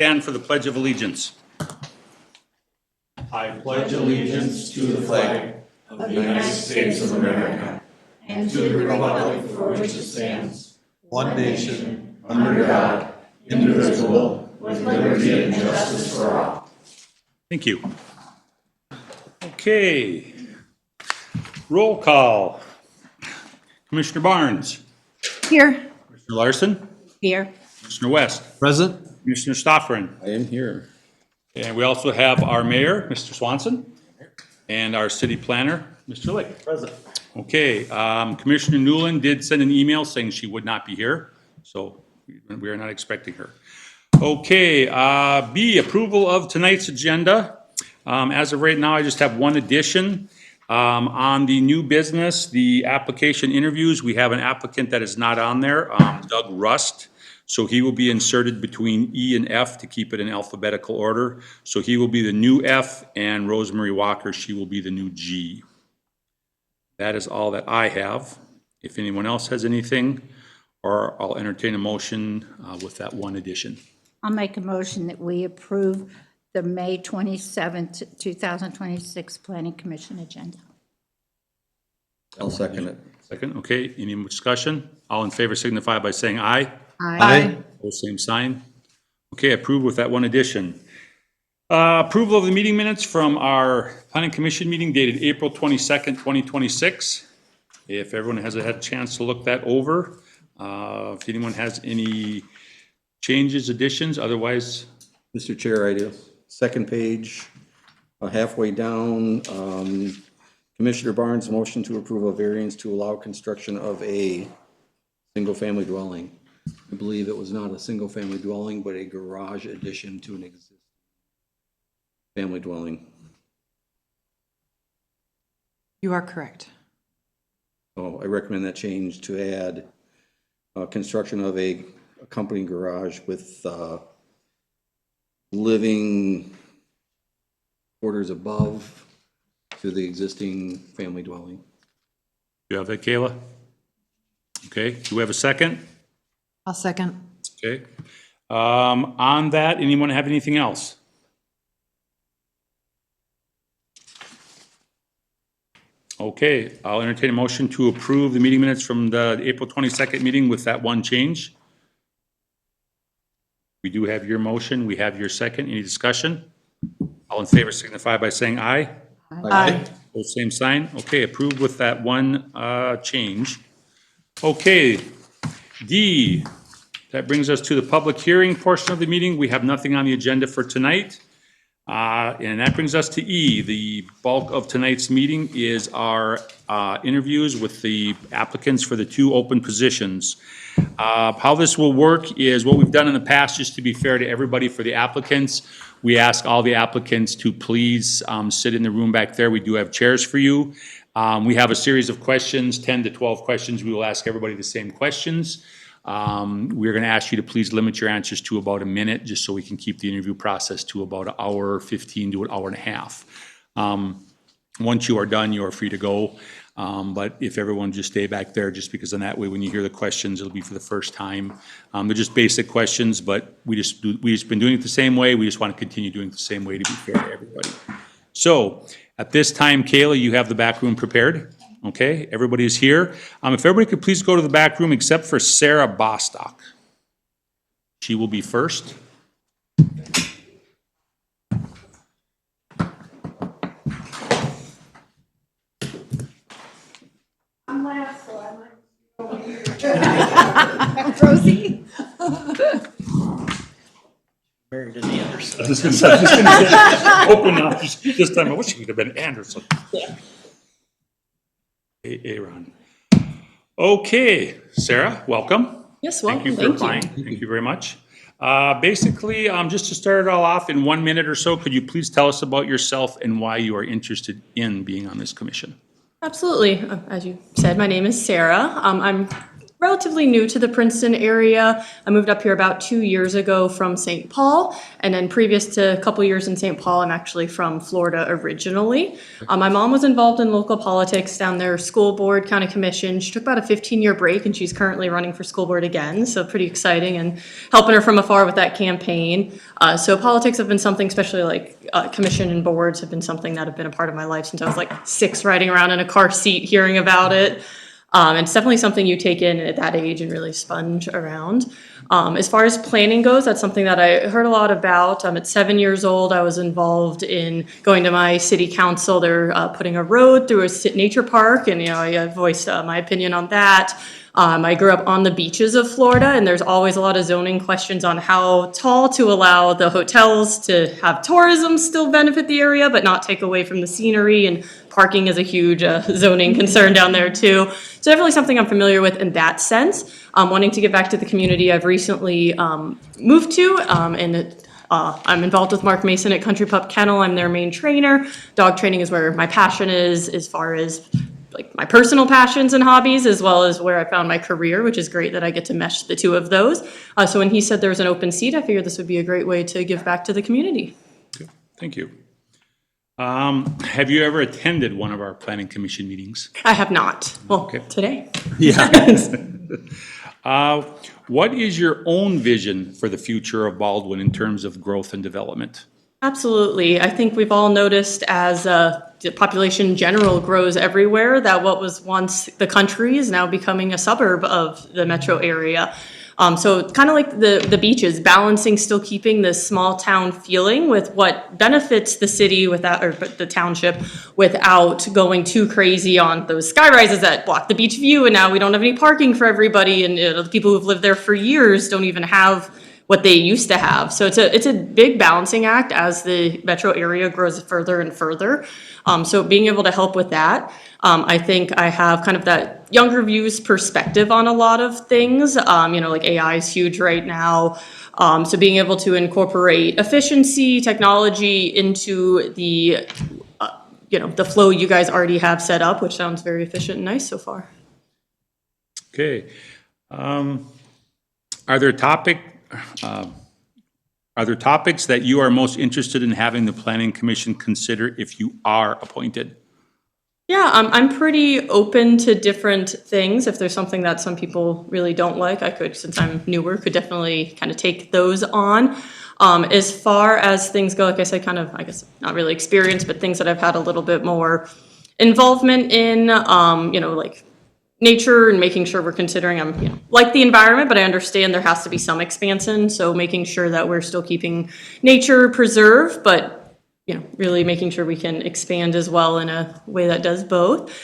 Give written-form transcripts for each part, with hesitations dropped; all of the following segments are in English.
Stand for the Pledge of Allegiance. I pledge allegiance to the flag of the United States of America and to the republic for which it stands, one nation, under God, indivisible, with liberty and justice for all. Thank you. Okay. Roll call. Commissioner Barnes. Here. Commissioner Larson. Here. Commissioner West. Present. Commissioner Stoffren. I am here. And we also have our mayor, Mr. Swanson, and our city planner, Mr. Lake. Present. Okay, Commissioner Newland did send an email saying she would not be here, so we are not expecting her. Okay, B, approval of tonight's agenda. As of right now, I just have one addition. On the new business, the application interviews, we have an applicant that is not on there, Doug Rust. So he will be inserted between E and F to keep it in alphabetical order. So he will be the new F, and Rosemary Walker, she will be the new G. That is all that I have. If anyone else has anything, or I'll entertain a motion with that one addition. I'll make a motion that we approve the May 27th, 2026 Planning Commission agenda. I'll second it. Second, okay, any more discussion? All in favor signify by saying aye. Aye. Opposed, same sign. Okay, approved with that one addition. Approval of the meeting minutes from our planning commission meeting dated April 22nd, 2026. If everyone has had a chance to look that over, if anyone has any changes, additions, otherwise. Mr. Chair, I do. Second page, halfway down, Commissioner Barnes' motion to approve a variance to allow construction of a single-family dwelling. I believe it was not a single-family dwelling, but a garage addition to an existing family dwelling. You are correct. So I recommend that change to add construction of a accompanying garage with living quarters above to the existing family dwelling. You have that, Kayla? Okay, do we have a second? I'll second. Okay. On that, anyone have anything else? Okay, I'll entertain a motion to approve the meeting minutes from the April 22nd meeting with that one change. We do have your motion, we have your second. Any discussion? All in favor signify by saying aye. Aye. Both same sign. Okay, approved with that one change. Okay, D, that brings us to the public hearing portion of the meeting. We have nothing on the agenda for tonight. And that brings us to E. The bulk of tonight's meeting is our interviews with the applicants for the two open positions. How this will work is what we've done in the past, just to be fair to everybody. For the applicants, we ask all the applicants to please sit in the room back there. We do have chairs for you. We have a series of questions, 10 to 12 questions. We will ask everybody the same questions. We're going to ask you to please limit your answers to about a minute, just so we can keep the interview process to about an hour, 15 to an hour and a half. Once you are done, you are free to go. But if everyone just stay back there, just because in that way, when you hear the questions, it'll be for the first time. They're just basic questions, but we just been doing it the same way. We just want to continue doing it the same way to be fair to everybody. So at this time, Kayla, you have the back room prepared. Okay, everybody is here. If everybody could please go to the back room except for Sarah Bostock. She will be first. I'm last, so I might. Rosie? Married to the Anderson. I was just gonna say, open up. This time I wish it could have been Anderson. Aaron. Okay, Sarah, welcome. Yes, Thank you welcome. for applying. Thank you very much. Basically, just to start it all off in 1 minute or so, could you please tell us about yourself and why you are interested in being on this commission? Absolutely. As you said, my name is Sarah. I'm relatively new to the Princeton area. I moved up here about 2 years ago from St. Paul, and then previous to a couple years in St. Paul, I'm actually from Florida originally. My mom was involved in local politics down there, school board, county commission. She took about a 15-year break, and she's currently running for school board again, so pretty exciting, and helping her from afar with that campaign. So politics have been something, especially like commission and boards have been something that have been a part of my life since I was like 6, riding around in a car seat hearing about it. And it's definitely something you take in at that age and really sponge around. As far as planning goes, that's something that I heard a lot about. At 7 years old, I was involved in going to my city council. They're putting a road through a nature park, and I voiced my opinion on that. I grew up on the beaches of Florida, and there's always a lot of zoning questions on how tall to allow the hotels to have tourism still benefit the area, but not take away from the scenery, and parking is a huge zoning concern down there too. So definitely something I'm familiar with in that sense. Wanting to get back to the community I've recently moved to, I'm involved with Mark Mason at Country Pup Kennel. I'm their main trainer. Dog training is where my passion is, as far as like my personal passions and hobbies, as well as where I found my career, which is great that I get to mesh the two of those. So when he said there was an open seat, I figured this would be a great way to give back to the community. Okay, thank you. Have you ever attended one of our planning commission meetings? I have not. Well, Okay. today. What is your own vision for the future of Baldwin in terms of growth and development? Absolutely. I think we've all noticed as the population in general grows everywhere that what was once the country is now becoming a suburb of the metro area. So kind of like the beaches, balancing still keeping this small town feeling with what benefits the city without, or the township, without going too crazy on those sky rises that block the beach view, and now we don't have any parking for everybody, and the people who've lived there for years don't even have what they used to have. So it's a big balancing act as the metro area grows further and further. So being able to help with that, I think I have kind of that younger views perspective on a lot of things. Like AI is huge right now. So being able to incorporate efficiency, technology into the flow you guys already have set up, which sounds very efficient and nice so far. Okay. Are there topics that you are most interested in having the planning commission consider if you are appointed? Yeah, I'm pretty open to different things. If there's something that some people really don't like, I could, since I'm newer, could definitely kind of take those on. As far as things go, like I said, I guess not really experience, but things that I've had a little bit more involvement in, like nature and making sure we're considering, like the environment, but I understand there has to be some expansion. So making sure that we're still keeping nature preserved, but really making sure we can expand as well in a way that does both.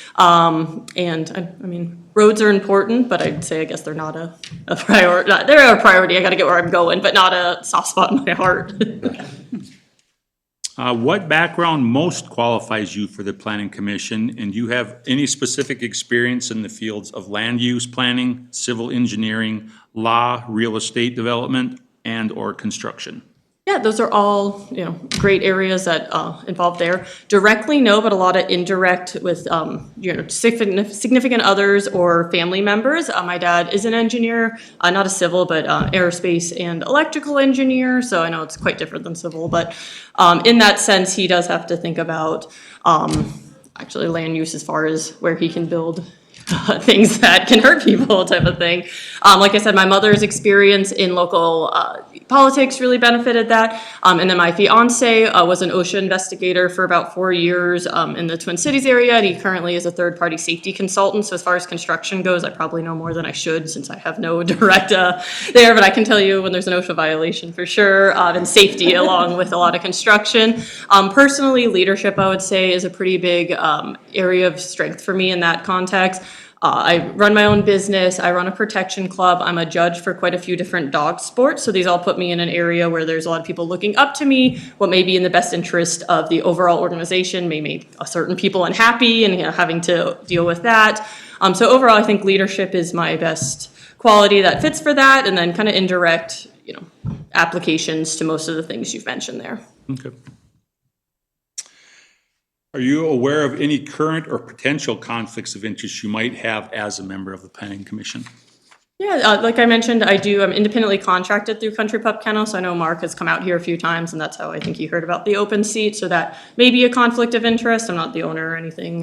Roads are important, but I'd say I guess they're not a priority. They're a priority. I got to get where I'm going, but not a soft spot in my heart. What background most qualifies you for the planning commission, and do you have any specific experience in the fields of land use planning, civil engineering, law, real estate development, and/or construction? Yeah, those are all, great areas that involve there. Directly, no, but a lot of indirect with, significant others or family members. My dad is an engineer, not a civil, but aerospace and electrical engineer. So I know it's quite different than civil, but in that sense, he does have to think about actually land use as far as where he can build things that can hurt people type of thing. Like I said, my mother's experience in local politics really benefited that. And then my fiance was an OSHA investigator for about 4 years in the Twin Cities area, and he currently is a third-party safety consultant. So as far as construction goes, I probably know more than I should since I have no direct there, but I can tell you when there's an OSHA violation for sure, and safety along with a lot of construction. Personally, leadership, I would say, is a pretty big area of strength for me in that context. I run my own business. I run a protection club. I'm a judge for quite a few different dog sports. So these all put me in an area where there's a lot of people looking up to me. What may be in the best interest of the overall organization may make certain people unhappy and having to deal with that. So overall, I think leadership is my best quality that fits for that. And then kind of indirect, applications to most of the things you've mentioned there. Okay. Are you aware of any current or potential conflicts of interest you might have as a member of the planning commission? Yeah, like I mentioned, I'm independently contracted through Country Pup Kennel, so I know Mark has come out here a few times, and that's how I think he heard about the open seat, so that may be a conflict of interest. I'm not the owner or anything.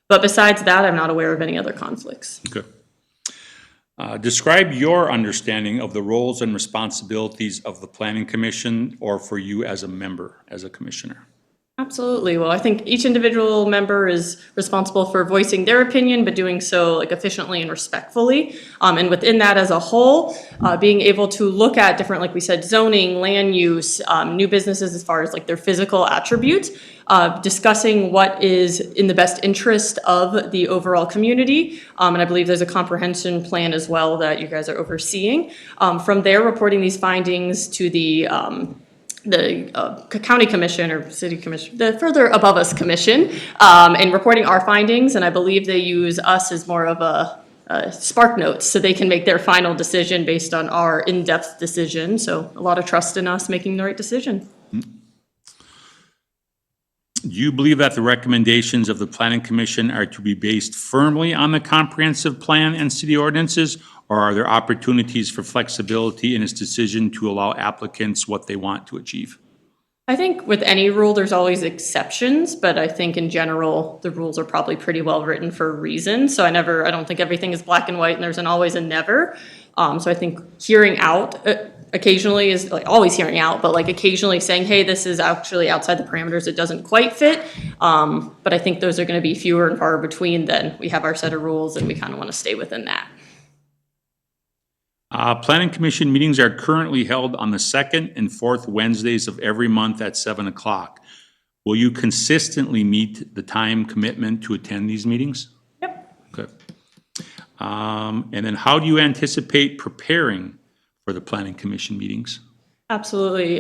But besides that, I'm not aware of any other conflicts. Okay. Describe your understanding of the roles and responsibilities of the Planning Commission, or for you as a member, as a commissioner. Absolutely. Well, I think each individual member is responsible for voicing their opinion, but doing so like efficiently and respectfully. And within that as a whole, being able to look at different, like we said, zoning, land use, new businesses as far as like their physical attributes, discussing what is in the best interest of the overall community. And I believe there's a comprehension plan as well that you guys are overseeing. From there, reporting these findings to the county commission or city commission, the further above us commission, and reporting our findings. And I believe they use us as more of a spark notes, so they can make their final decision based on our in-depth decision. So a lot of trust in us making the right decision. Do you believe that the recommendations of the Planning Commission are to be based firmly on the comprehensive plan and city ordinances, or are there opportunities for flexibility in its decision to allow applicants what they want to achieve? I think with any rule, there's always exceptions, but I think in general, the rules are probably pretty well written for a reason. So I don't think everything is black and white, and there's an always and never. So I think hearing out occasionally is like always hearing out, but like occasionally saying, hey, this is actually outside the parameters, it doesn't quite fit. But I think those are going to be fewer and far between. Then we have our set of rules and we kind of want to stay within that. Planning Commission meetings are currently held on the second and fourth Wednesdays of every month at 7 o'clock. Will you consistently meet the time commitment to attend these meetings? Yep. Okay. And then how do you anticipate preparing for the Planning Commission meetings? Absolutely.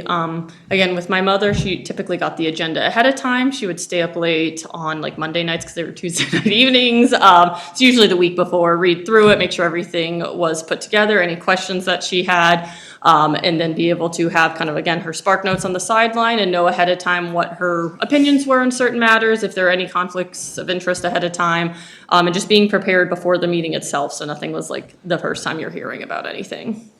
Again, with my mother, she typically got the agenda ahead of time. She would stay up late on like Monday nights because they were Tuesday night evenings. It's usually the week before, read through it, make sure everything was put together, any questions that she had, and then be able to have kind of, again, her spark notes on the sideline and know ahead of time what her opinions were in certain matters, if there are any conflicts of interest ahead of time, and just being prepared before the meeting itself so nothing was like the first time you're hearing about anything.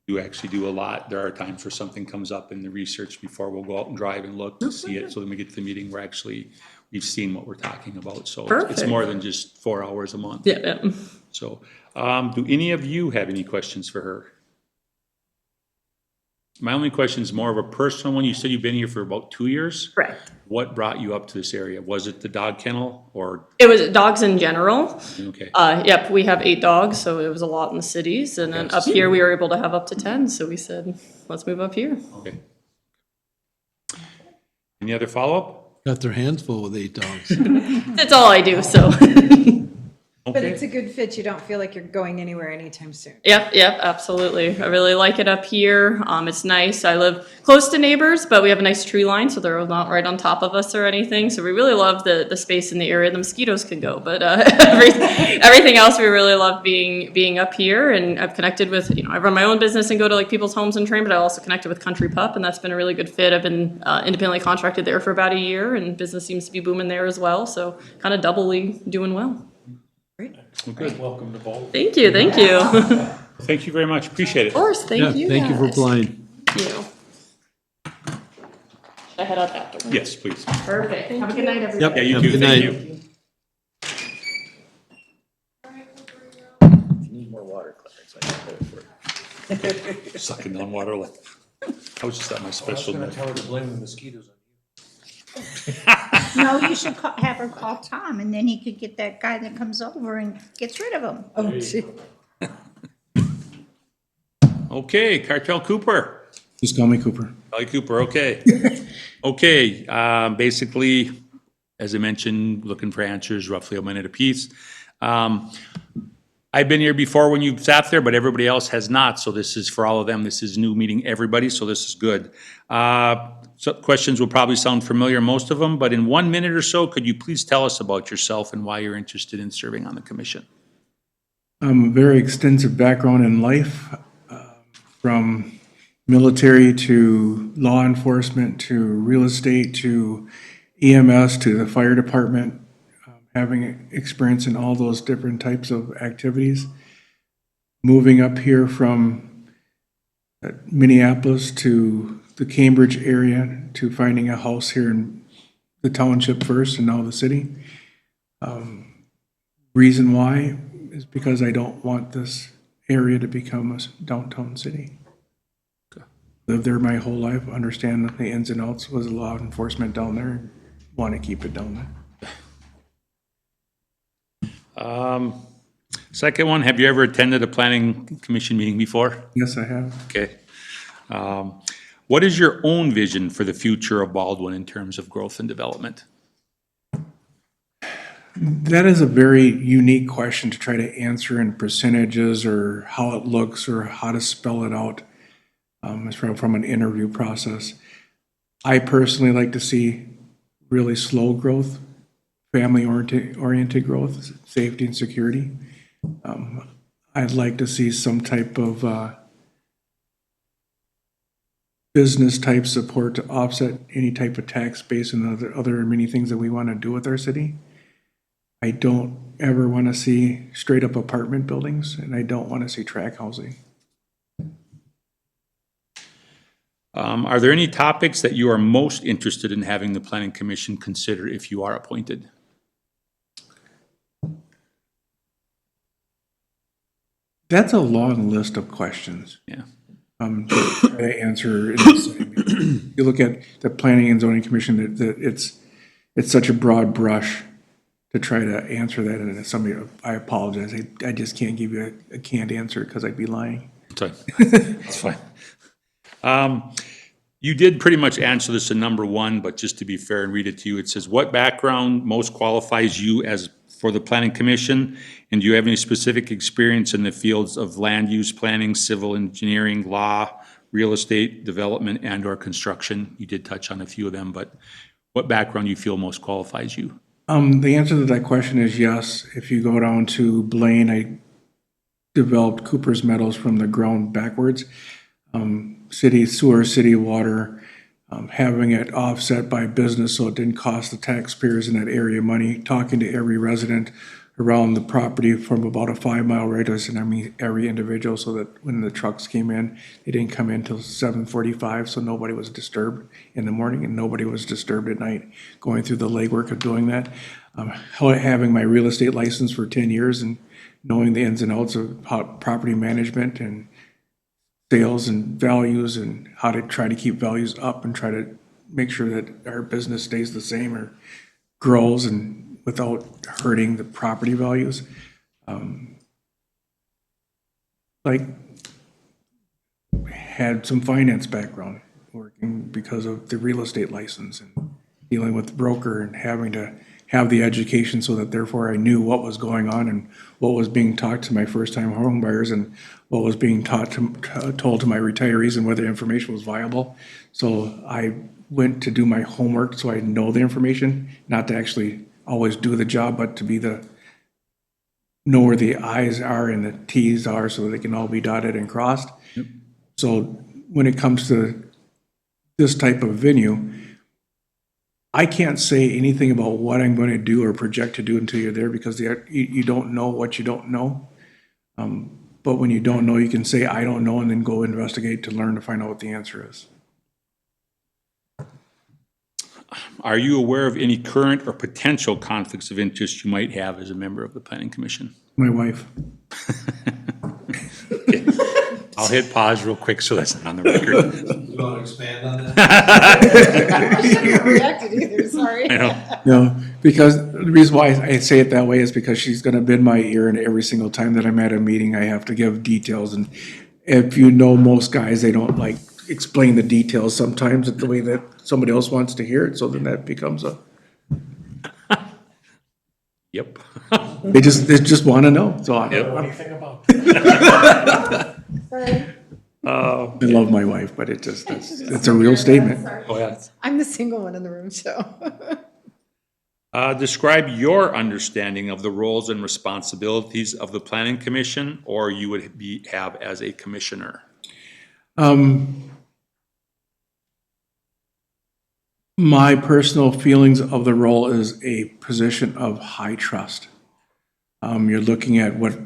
You actually do a lot. There are times where something comes up in the research before we'll go out and drive and look to see it. So when we get to the meeting, we've seen what we're talking about. So it's Perfect. more than just 4 hours a month. Yeah. So, do any of you have any questions for her? My only question is more of a personal one. You said you've been here for about 2 years. Correct. What brought you up to this area? Was it the dog kennel or, It was dogs in general. okay, Yep, we have 8 dogs, so it was a lot in the cities. And then up here, we were able to have up to 10. So we said, let's move up here. okay. Any other follow-up? Got their hands full with 8 dogs. That's all I do, so. But Okay. it's a good fit. You don't feel like you're going anywhere anytime soon. Yep, absolutely. I really like it up here. It's nice. I live close to neighbors, but we have a nice tree line, so they're not right on top of us or anything. So we really love the space in the area. The mosquitoes can go, but everything else we really love being up here. And I've connected with, I run my own business and go to like people's homes and train, but I also connected with Country Pup, and that's been a really good fit. I've been independently contracted there for about a year, and business seems to be booming there as well. So kind of doubly doing well. Well, good. Welcome to both. Thank you. Thank you very much. Appreciate it. Of course, thank you. Thank you for guys. applying. Thank you. Should I head out that door? Yes, please. Perfect. Have a good night, everybody. Yep. Yeah, you have a too. good Thank night. you. Sucking down water like, I was just at my special. Tell her to blame the mosquitoes on you. No, you should have her call Tom, and then he could get that guy that comes over and gets rid of them. Oh, gee. Okay, Cartel Cooper. Just call me Cooper. Kelly Cooper, okay. Okay, basically, as I mentioned, looking for answers, roughly a minute apiece. I've been here before when you've sat there, but everybody else has not, so this is for all of them. This is new meeting everybody, so this is good. So questions will probably sound familiar, most of them, but in 1 minute or so, could you please tell us about yourself and why you're interested in serving on the commission? A very extensive background in life, from military to law enforcement to real estate to EMS to the fire department, having experience in all those different types of activities. moving up here from Minneapolis to the Cambridge area to finding a house here in the township first and now the city. Reason why is because I don't want this area to become a downtown city. Lived there my whole life, understand the ins and outs, was a law enforcement down there, and want to keep it down there. Second one, have you ever attended a planning commission meeting before? Yes, I have. Okay. What is your own vision for the future of Baldwin in terms of growth and development? That is a very unique question to try to answer in percentages or how it looks or how to spell it out from an interview process. I personally like to see really slow growth, family-oriented growth, safety and security. I'd like to see some type of business type support to offset any type of tax base and other many things that we want to do with our city. I don't ever want to see straight up apartment buildings, and I don't want to see tract housing. Are there any topics that you are most interested in having the planning commission consider if you are appointed? That's a long list of questions. Yeah. To try to answer in the same. You look at the Planning and Zoning Commission, that it's such a broad brush to try to answer that, and somebody, I apologize, I just can't give you a canned answer because I'd be lying. That's fine. You did pretty much answer this in number one, but just to be fair and read it to you, it says, what background most qualifies you as for the planning commission? And do you have any specific experience in the fields of land use planning, civil engineering, law, real estate development, and or construction? You did touch on a few of them, but what background you feel most qualifies you? The answer to that question is yes. If you go down to Blaine, I developed Cooper's Metals from the ground backwards. City sewer, city water, having it offset by business so it didn't cost the taxpayers in that area money, talking to every resident around the property from about a 5-mile radius, and I mean every individual, so that when the trucks came in, they didn't come in till 7:45, so nobody was disturbed in the morning and nobody was disturbed at night, going through the legwork of doing that. Having my real estate license for 10 years and knowing the ins and outs of how property management and sales and values and how to try to keep values up and try to make sure that our business stays the same or grows and without hurting the property values. Had some finance background working because of the real estate license and dealing with the broker and having to have the education so that therefore I knew what was going on and what was being taught to my first-time home buyers and what was being told to my retirees and whether information was viable. So I went to do my homework so I know the information, not to actually always do the job, but to be know where the I's are and the T's are so they can all be dotted and crossed. Yep. So when it comes to this type of venue, I can't say anything about what I'm going to do or project to do until you're there because you don't know what you don't know. But when you don't know, you can say, I don't know, and then go investigate to learn to find out what the answer is. Are you aware of any current or potential conflicts of interest you might have as a member of the planning commission? My wife. Okay. I'll hit pause real quick so that's not on the record. You want to expand on that? I shouldn't have reacted either, sorry. I know. No, because the reason why I say it that way is because she's going to bend my ear, and every single time that I'm at a meeting, I have to give details. And if you know most guys, they don't like explain the details sometimes the way that somebody else wants to hear it. So then that becomes Yep. they just want to know. So I love my wife, but it's a real statement. Oh, yeah. I'm the single one in the room, so. Describe your understanding of the roles and responsibilities of the planning commission, or you would have as a commissioner. My personal feelings of the role is a position of high trust. You're looking at what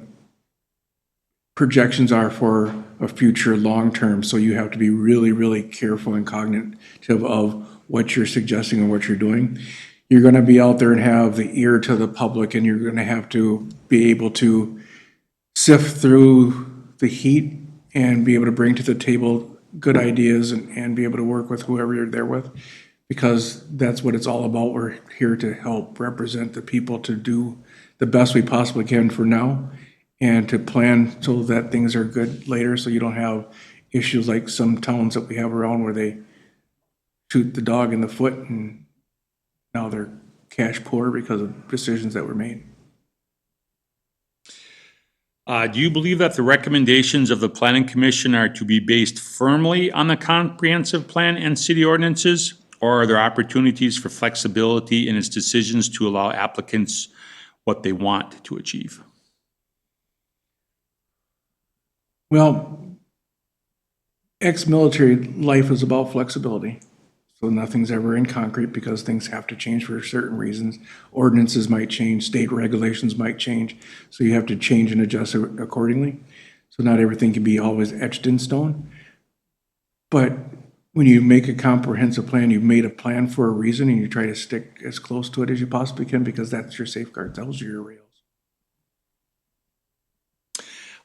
projections are for a future long-term. So you have to be really, really careful and cognitive of what you're suggesting and what you're doing. You're going to be out there and have the ear to the public, and you're going to have to be able to sift through the heat and be able to bring to the table good ideas and be able to work with whoever you're there with, because that's what it's all about. We're here to help represent the people, to do the best we possibly can for now and to plan so that things are good later, so you don't have issues like some towns that we have around where they shoot the dog in the foot and now they're cash poor because of decisions that were made. Do you believe that the recommendations of the planning commission are to be based firmly on the comprehensive plan and city ordinances? Or are there opportunities for flexibility in its decisions to allow applicants what they want to achieve? Well, ex-military life is about flexibility. So nothing's ever in concrete because things have to change for certain reasons. Ordinances might change, state regulations might change, so you have to change and adjust accordingly. So not everything can be always etched in stone. But when you make a comprehensive plan, you've made a plan for a reason, and you try to stick as close to it as you possibly can because that's your safeguard, those are your rails.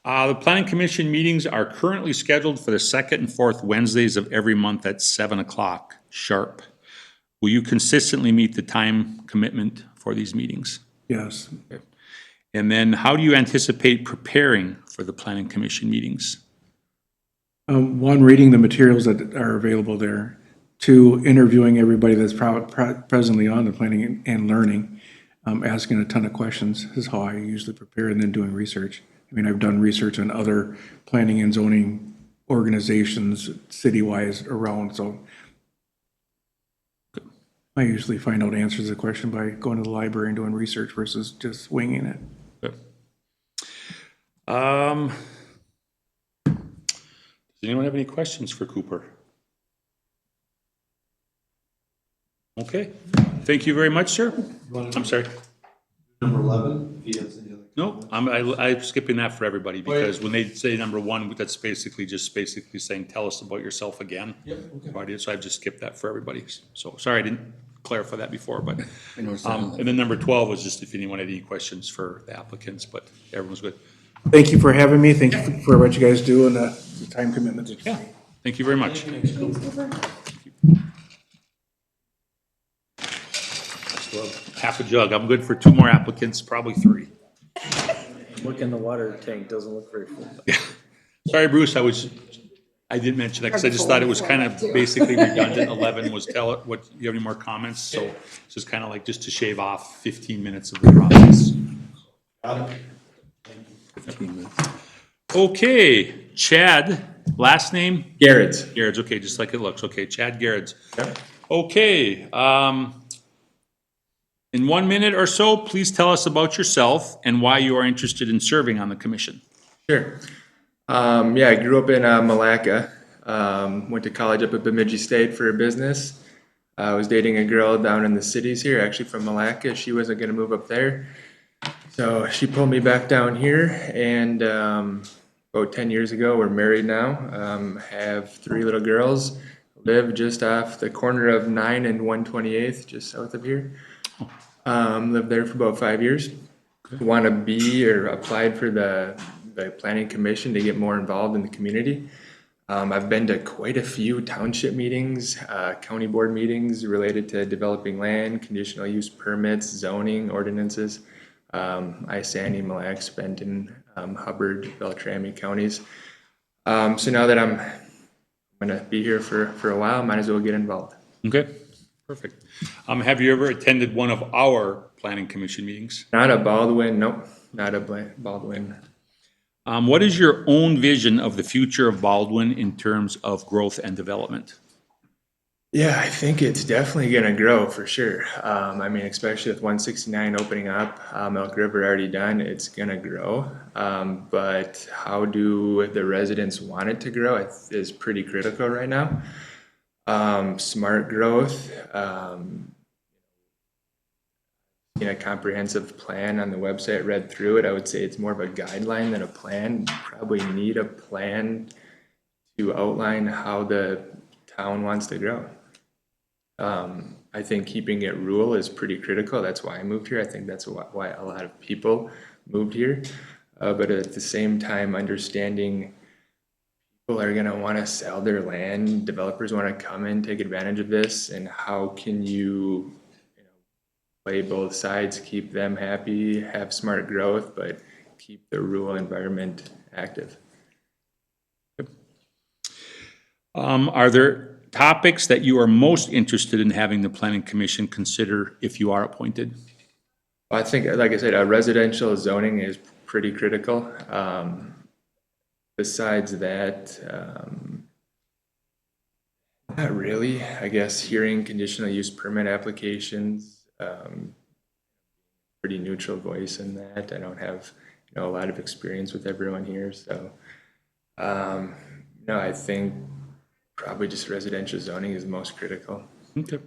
The planning commission meetings are currently scheduled for the second and fourth Wednesdays of every month at 7 o'clock sharp. Will you consistently meet the time commitment for these meetings? Yes. And then how do you anticipate preparing for the planning commission meetings? One, reading the materials that are available there. Two, interviewing everybody that's presently on the planning and learning, asking a ton of questions is how I usually prepare, and then doing research. I mean, I've done research on other planning and zoning organizations city-wise around, so I usually find out answers to the question by going to the library and doing research versus just winging it. Does anyone have any questions for Cooper? Okay, thank you very much, sir. I'm sorry. Number 11, if you have any other. No, I'm skipping that for everybody because when they say number one, that's basically saying, tell us about yourself again. Yep, okay. So I've just skipped that for everybody. So sorry, I didn't clarify that before, but, I noticed that. and then number 12 was just if anyone had any questions for the applicants, but everyone's good. Thank you for having me. Thank you for what you guys do and the time commitment that you Yeah, thank you very much. I still have half a jug. I'm good for 2 more applicants, probably 3. Look in the water tank, doesn't look very full. Sorry, Bruce, I didn't mention that because I just thought it was kind of basically redundant. 11 was tell it, what, you have any more comments? So it's just kind of like just to shave off 15 minutes of the process. Got it. Okay, Chad, last name? Garrett's. Garrett's, okay, just like it looks. Okay, Chad Garrett's. Okay, in 1 minute or so, please tell us about yourself and why you are interested in serving on the commission. Sure. Yeah, I grew up in Malacca. Went to college up at Bemidji State for business. I was dating a girl down in the cities here, actually from Malacca. She wasn't going to move up there. So she pulled me back down here, and about 10 years ago, we're married now. Have 3 little girls. Live just off the corner of 9 and 128th, just south of here. Lived there for about 5 years. Want to be or applied for the planning commission to get more involved in the community. I've been to quite a few township meetings, county board meetings related to developing land, conditional use permits, zoning ordinances. Isani, Mille Lacs, Benton, Hubbard, Beltrami counties. So now that I'm going to be here for a while, might as well get involved. Okay, perfect. Have you ever attended one of our planning commission meetings? Not a Baldwin, nope, not a Baldwin. What is your own vision of the future of Baldwin in terms of growth and development? Yeah, I think it's definitely going to grow for sure. I mean, especially with 169 opening up, Elk River already done, it's going to grow. But how do the residents want it to grow is pretty critical right now. in a comprehensive plan on the website, read through it, I would say it's more of a guideline than a plan. You probably need a plan to outline how the town wants to grow. I think keeping it rural is pretty critical. That's why I moved here. I think that's why a lot of people moved here. But at the same time, understanding people are gonna wanna sell their land, developers wanna come in, take advantage of this, and how can you play both sides, keep them happy, have smart growth, but keep the rural environment active. Are there topics that you are most interested in having the planning commission consider if you are appointed? I think, like I said, residential zoning is pretty critical. Besides that, not really. I guess hearing conditional use permit applications, pretty neutral voice in that. I don't have, a lot of experience with everyone here, so no, I think probably just residential zoning is most critical. Okay.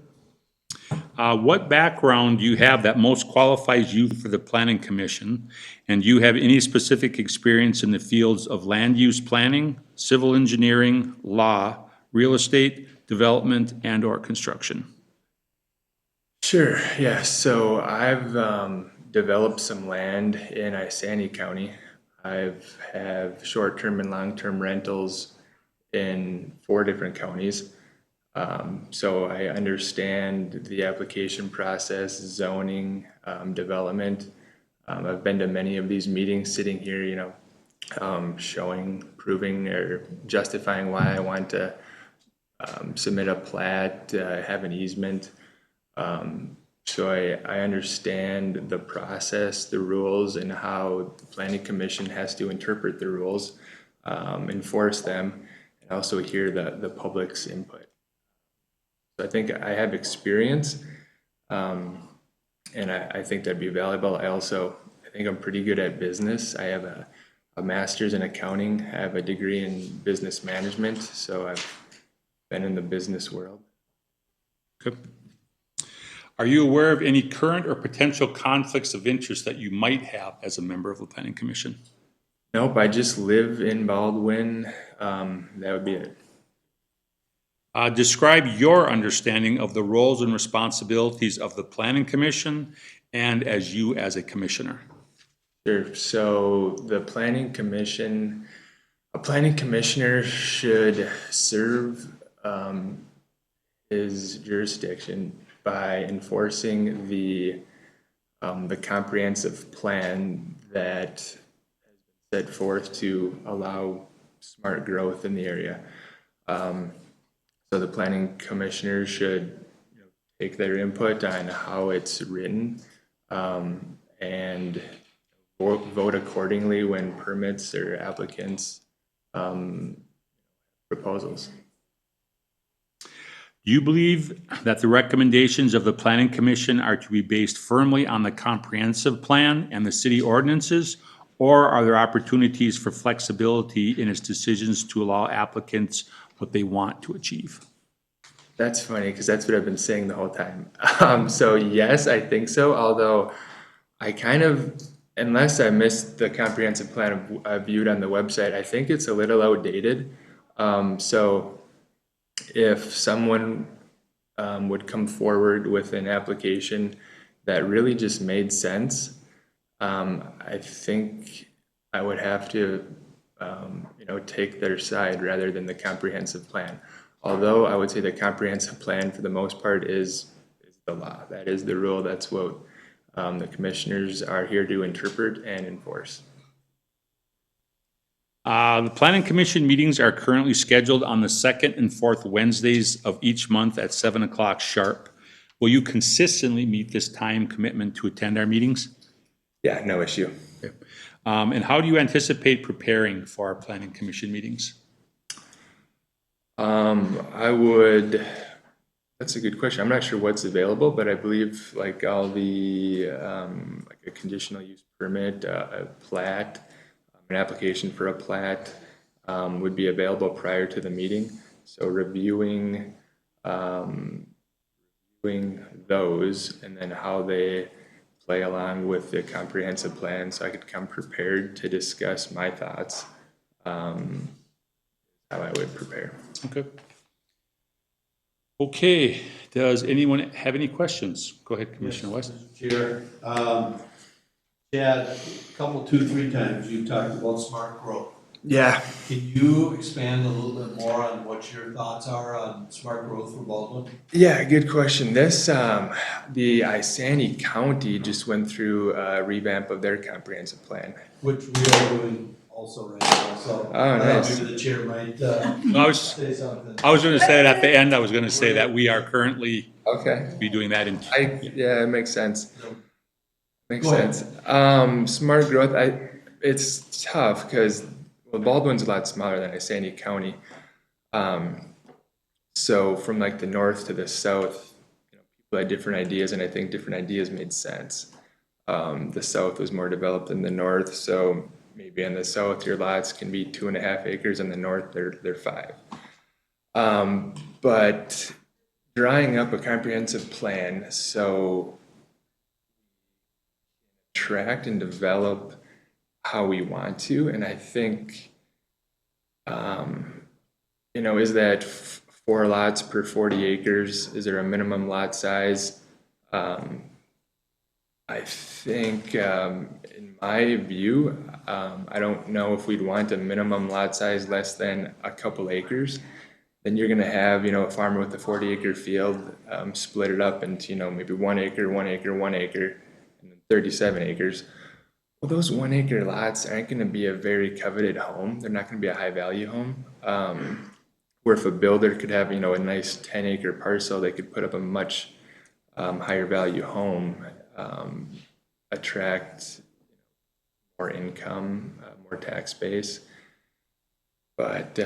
What background do you have that most qualifies you for the planning commission? And do you have any specific experience in the fields of land use planning, civil engineering, law, real estate, development, and/or construction? Sure, yeah. So I've developed some land in Isani County. I've have short-term and long-term rentals in 4 different counties. So I understand the application process, zoning, development. I've been to many of these meetings, sitting here, showing, proving, or justifying why I want to submit a plat, have an easement. So I understand the process, the rules, and how the planning commission has to interpret the rules, enforce them, and also hear the public's input. So I think I have experience, and I think that'd be valuable. I think I'm pretty good at business. I have a master's in accounting. I have a degree in business management, so I've been in the business world. Good. Are you aware of any current or potential conflicts of interest that you might have as a member of the planning commission? Nope, I just live in Baldwin. That would be it. Describe your understanding of the roles and responsibilities of the planning commission and as you as a commissioner. Sure. So the planning commission, a planning commissioner should serve his jurisdiction by enforcing the comprehensive plan that has been set forth to allow smart growth in the area. So the planning commissioner should take their input on how it's written, and vote accordingly when permits or applicants proposals. Do you believe that the recommendations of the planning commission are to be based firmly on the comprehensive plan and the city ordinances, or are there opportunities for flexibility in its decisions to allow applicants what they want to achieve? That's funny, because that's what I've been saying the whole time. So yes, I think so, although I kind of, unless I missed the comprehensive plan I viewed on the website, I think it's a little outdated. So if someone would come forward with an application that really just made sense, I think I would have to take their side rather than the comprehensive plan. Although I would say the comprehensive plan for the most part is the law. That is the rule. That's what the commissioners are here to interpret and enforce. The planning commission meetings are currently scheduled on the 2nd and 4th Wednesdays of each month at 7 o'clock sharp. Will you consistently meet this time commitment to attend our meetings? Yeah, no issue. And how do you anticipate preparing for our planning commission meetings? That's a good question. I'm not sure what's available, but I believe like all the, like a conditional use permit, a plat, an application for a plat would be available prior to the meeting. So reviewing those and then how they play along with the comprehensive plan so I could come prepared to discuss my thoughts, how I would prepare. Okay. Okay, does anyone have any questions? Go ahead, Commissioner West. Chair, Chad, a couple, 2-3 times you talked about smart growth. Yeah. Can you expand a little bit more on what your thoughts are on smart growth for Baldwin? Yeah, good question. This, the Isani County just went through a revamp of their comprehensive plan. Which we are doing also right now, so. Oh, nice. Maybe the chair might, I was say something. going to say it at the end, I was going to say that we are currently Okay. be doing that in, Yeah, it makes sense. Makes Go ahead. sense. Smart growth, it's tough because, well, Baldwin's a lot smaller than Isani County. So from like the north to the south, people had different ideas, and I think different ideas made sense. The south was more developed than the north, so maybe in the south your lots can be 2.5 acres, in the north they're 5. But drawing up a comprehensive plan so track and develop how we want to, and I think, is that 4 lots per 40 acres? Is there a minimum lot size? I think, in my view, I don't know if we'd want a minimum lot size less than a couple acres. Then you're gonna have, a farmer with a 40-acre field, split it up into, maybe 1 acre, 1 acre, 1 acre, and then 37 acres. Well, those 1 acre lots aren't gonna be a very coveted home. They're not gonna be a high value home. Where if a builder could have, a nice 10-acre parcel, they could put up a much higher value home, attract more income, more tax base. But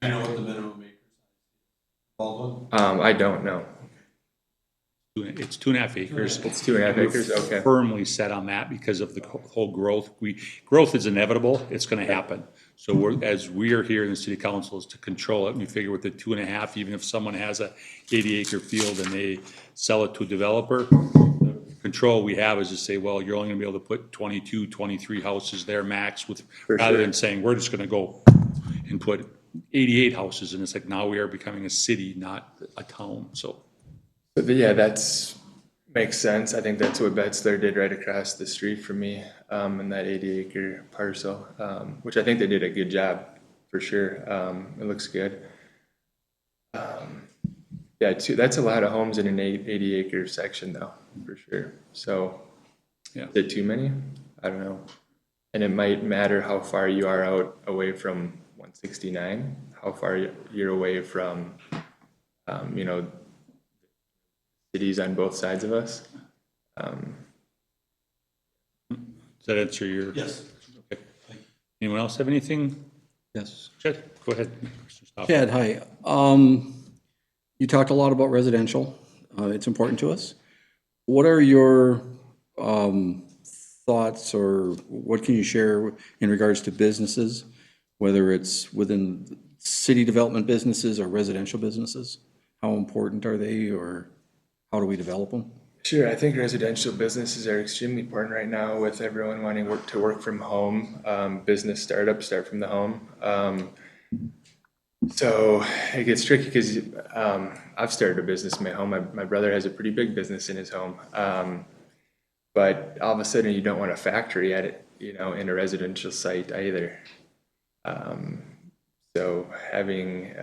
I know what the minimum acre size is. Baldwin? I don't know. it's 2.5 acres. It's 2.5 acres, okay. Firmly set on that because of the whole growth. Growth is inevitable, it's gonna happen. So as we are here in the city council is to control it, and we figure with the 2.5, even if someone has a 80-acre field and they sell it to a developer, the control we have is to say, well, you're only gonna be able to put 22, 23 houses there max rather than saying, we're just gonna go and put 88 houses, and it's like, now we are becoming a city, not a town, so. But yeah, makes sense. I think that's what Betzler did right across the street from me, in that 80-acre parcel, which I think they did a good job, for sure. It looks good. Yeah, that's a lot of homes in an 80-acre section though, for sure. So, Yeah. is it too many? I don't know. And it might matter how far you are out away from 169, how far you're away from, cities on both sides of us. Does that answer your? Yes. Okay. Anyone else have anything? Yes. Chad, go ahead. Mr. Stoff. Chad, hi. You talked a lot about residential. It's important to us. What are your thoughts, or what can you share in regards to businesses, whether it's within city development businesses or residential businesses? How important are they, or how do we develop them? Sure, I think residential businesses are extremely important right now with everyone wanting to work from home. Business startups start from the home. So it gets tricky because I've started a business in my home. My brother has a pretty big business in his home. But all of a sudden you don't want a factory at it, in a residential site either. So having,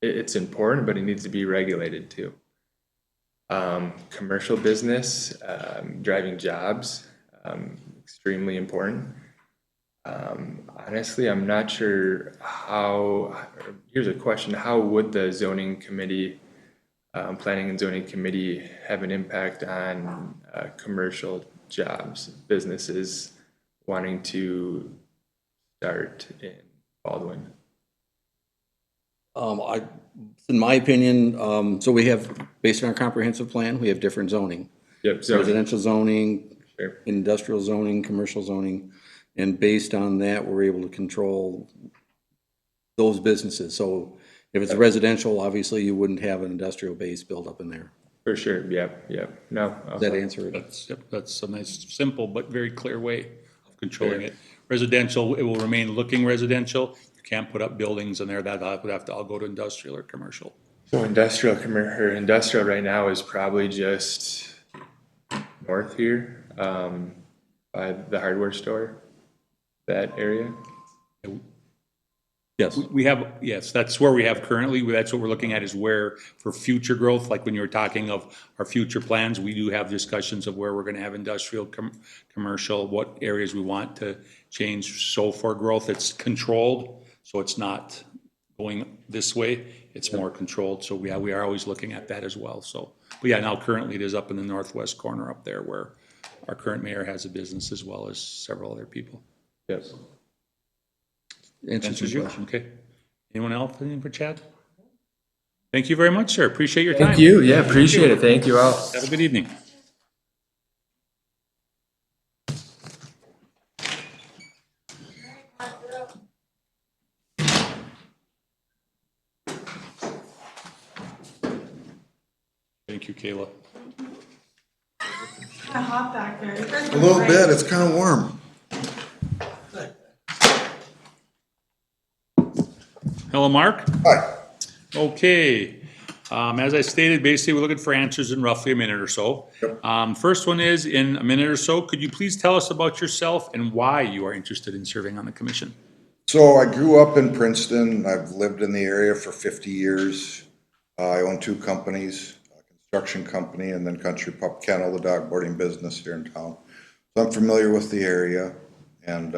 it's important, but it needs to be regulated too. Commercial business, driving jobs, extremely important. Honestly, I'm not sure here's a question, how would the zoning committee, planning and zoning committee have an impact on commercial jobs, businesses wanting to start in Baldwin? In my opinion, so we have, based on our comprehensive plan, we have different zoning. Yep, so, Residential zoning, sure. industrial zoning, commercial zoning, and based on that, we're able to control those businesses. So if it's residential, obviously you wouldn't have an industrial base built up in there. For sure, yep. No. Does that answer it? That's a nice, simple, but very clear way of controlling it. Residential, it will remain looking residential. You can't put up buildings in there. That would have to all go to industrial or commercial. So industrial right now is probably just north here, by the hardware store, that area. Yes. We have, yes, that's where we have currently, that's what we're looking at is where, for future growth, like when you were talking of our future plans, we do have discussions of where we're gonna have industrial, commercial, what areas we want to change. So for growth, it's controlled, so it's not going this way, it's more controlled. So we are always looking at that as well, so. But yeah, now currently it is up in the northwest corner up there where our current mayor has a business as well as several other people. Yes. Answers your question. Okay. Anyone else, anything for Chad? Thank you very much, sir. Appreciate your time. Thank you, yeah, appreciate it, thank you all. Have a good evening. Thank you, Kayla. Hot back there. A little bit, it's kind of warm. Hello, Mark. Hi. Okay. As I stated, basically, we're looking for answers in roughly a minute or so. First one is, in a minute or so, could you please tell us about yourself and why you are interested in serving on the commission? So I grew up in Princeton. I've lived in the area for 50 years. I own two companies, a construction company and then Country Pup Kennel, the dog boarding business here in town. So I'm familiar with the area and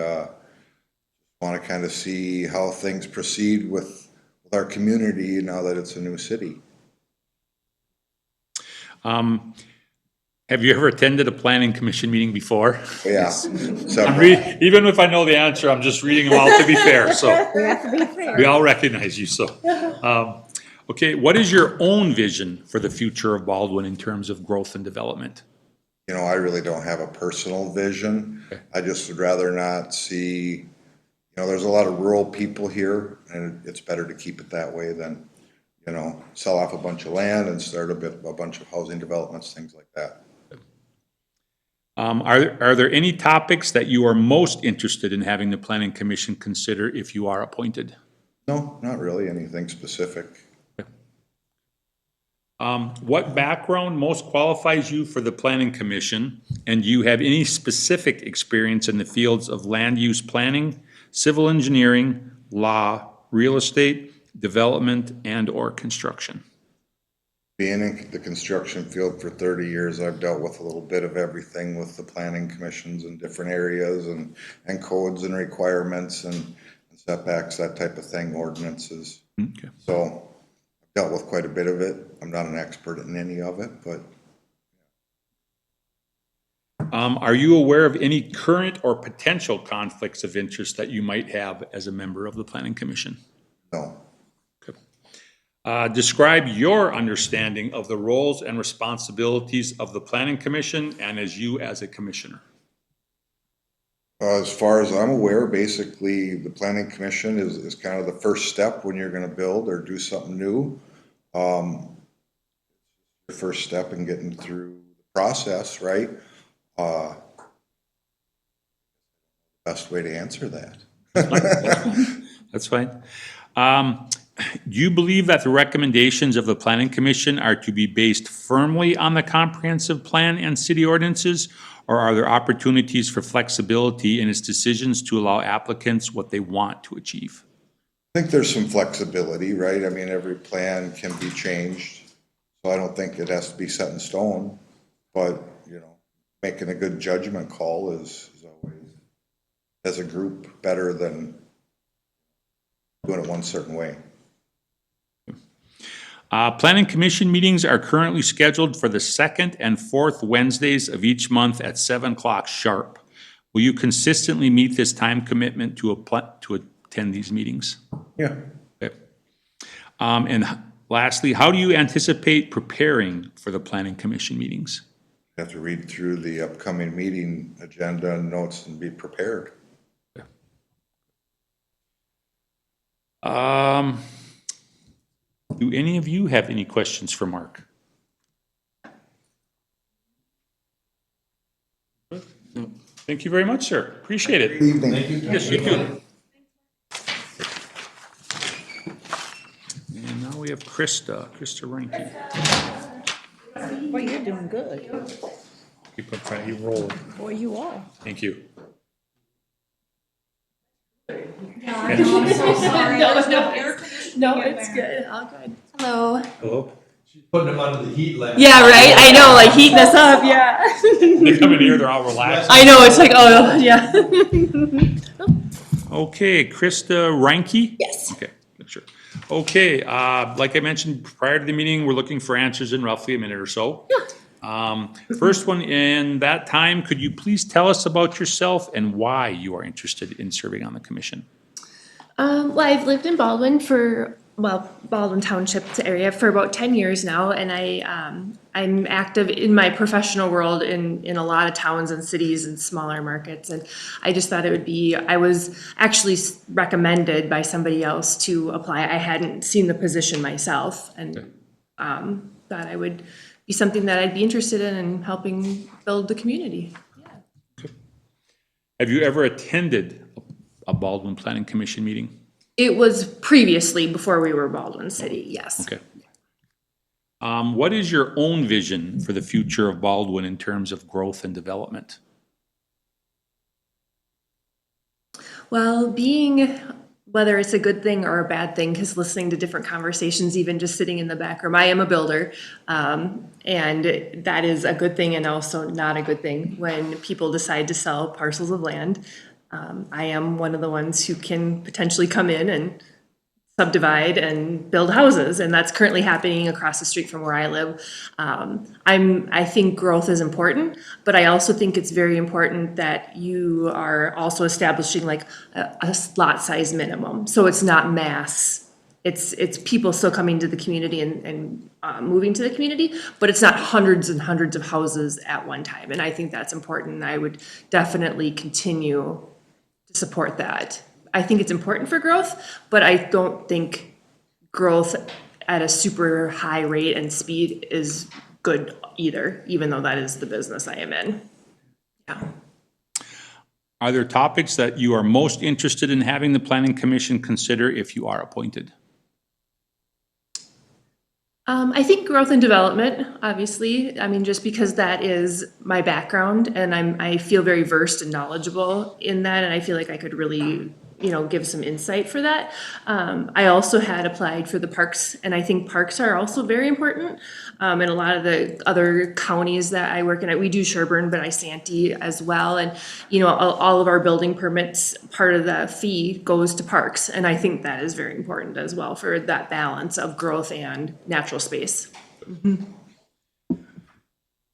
want to kind of see how things proceed with our community now that it's a new city. Have you ever attended a planning commission meeting before? Yeah. I'm Several. even if I know the answer, I'm just reading them out to be fair, so. We have to be fair. We all recognize you, so. Okay, what is your own vision for the future of Baldwin in terms of growth and development? You know, I really don't have a personal vision. I just would rather not see, you know, there's a lot of rural people here and it's better to keep it that way than, you know, sell off a bunch of land and start a bunch of housing developments, things like that. Are there any topics that you are most interested in having the planning commission consider if you are appointed? No, not really anything specific. What background most qualifies you for the planning commission? And do you have any specific experience in the fields of land use planning, civil engineering, law, real estate, development, and/or construction? Being in the construction field for 30 years, I've dealt with a little bit of everything with the planning commissions in different areas and codes and requirements and setbacks, that type of thing, ordinances. Okay. So I've dealt with quite a bit of it. I'm not an expert in any of it, but. Are you aware of any current or potential conflicts of interest that you might have as a member of the planning commission? No. Describe your understanding of the roles and responsibilities of the planning commission and as you as a commissioner. As far as I'm aware, basically the planning commission is kind of the first step when you're going to build or do something new. The first step in getting through the process, right? Best way to answer that. That's fine. Do you believe that the recommendations of the planning commission are to be based firmly on the comprehensive plan and city ordinances? Or are there opportunities for flexibility in its decisions to allow applicants what they want to achieve? I think there's some flexibility, right? I mean, every plan can be changed. So I don't think it has to be set in stone, but, you know, making a good judgment call is always, as a group, better than doing it one certain way. Planning commission meetings are currently scheduled for the second and fourth Wednesdays of each month at 7 o'clock sharp. Will you consistently meet this time commitment to attend these meetings? Yeah. Okay. And lastly, how do you anticipate preparing for the planning commission meetings? You have to read through the upcoming meeting agenda and notes and be prepared. Do any of you have any questions for Mark? Thank you very much, sir. Appreciate it. Evening. Yes, you too. And now we have Krista Reinke. Well, you're doing good. Keep up trying to roll. Boy, you are. Thank you. No, it's good. All good. Hello. Hello. Putting them under the heat lamp. Yeah, right. I know, like heating us up. Yeah. They come in here, they're all relaxed. I know. It's like, oh yeah. Okay, Krista Reinke? Yes. Okay, sure. Okay, like I mentioned prior to the meeting, we're looking for answers in roughly a minute or so. First one, in that time, could you please tell us about yourself and why you are interested in serving on the commission? Well, I've lived in Baldwin Baldwin Township area for about 10 years now, and I'm active in my professional world in a lot of towns and cities and smaller markets, and I just thought it would be, I was actually recommended by somebody else to apply. I hadn't seen the position myself, and thought I would be something that I'd be interested in helping build the community. Have you ever attended a Baldwin Planning Commission meeting? It was previously before we were Baldwin City, yes. Okay. What is your own vision for the future of Baldwin in terms of growth and development? Well, whether it's a good thing or a bad thing, because listening to different conversations, even just sitting in the back room, I am a builder, and that is a good thing and also not a good thing when people decide to sell parcels of land. I am one of the ones who can potentially come in and subdivide and build houses, and that's currently happening across the street from where I live. I think growth is important, but I also think it's very important that you are also establishing like a lot size minimum, so it's not mass. It's people still coming to the community and moving to the community, but it's not hundreds and hundreds of houses at one time, and I think that's important. I would definitely continue to support that. I think it's important for growth, but I don't think growth at a super high rate and speed is good either, even though that is the business I am in. Yeah. Are there topics that you are most interested in having the Planning Commission consider if you are appointed? I think growth and development, obviously. I mean, just because that is my background and I feel very versed and knowledgeable in that, and I feel like I could really, give some insight for that. I also had applied for the parks, and I think parks are also very important. In a lot of the other counties that I work in, we do Sherburne, but Isanti as well. And, all of our building permits, part of the fee goes to parks. And I think that is very important as well for that balance of growth and natural space.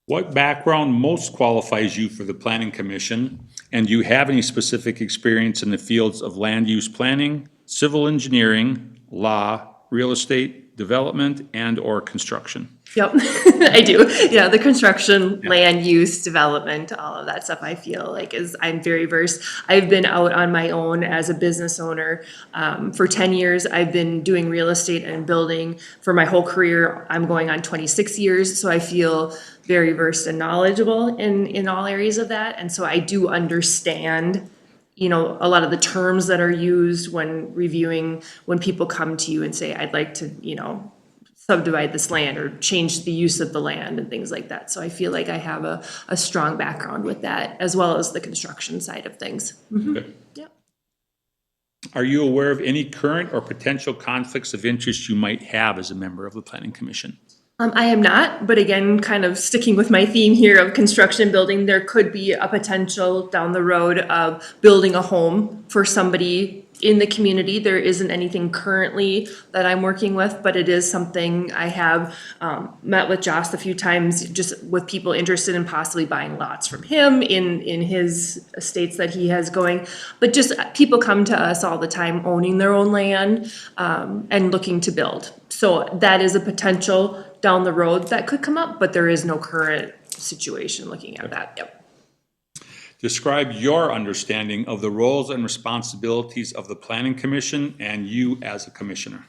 What background most qualifies you for the Planning Commission? And do you have any specific experience in the fields of land use planning, civil engineering, law, real estate, development, and/or construction? Yep, I do. Yeah, the construction, land use, development, all of that stuff I feel like I'm very versed. I've been out on my own as a business owner for 10 years. I've been doing real estate and building for my whole career. I'm going on 26 years, so I feel very versed and knowledgeable in all areas of that. And so I do understand, a lot of the terms that are used when reviewing, when people come to you and say, I'd like to, subdivide this land or change the use of the land and things like that. So I feel like I have a strong background with that, as well as the construction side of things. Okay. Yep. Are you aware of any current or potential conflicts of interest you might have as a member of the Planning Commission? I am not, but again, kind of sticking with my theme here of construction and building, there could be a potential down the road of building a home for somebody in the community. There isn't anything currently that I'm working with, but it is something I have met with Joss a few times, just with people interested in possibly buying lots from him in his estates that he has going. But just people come to us all the time owning their own land and looking to build. So that is a potential down the road that could come up, but there is no current situation looking at that. Yep. Describe your understanding of the roles and responsibilities of the Planning Commission and you as a commissioner.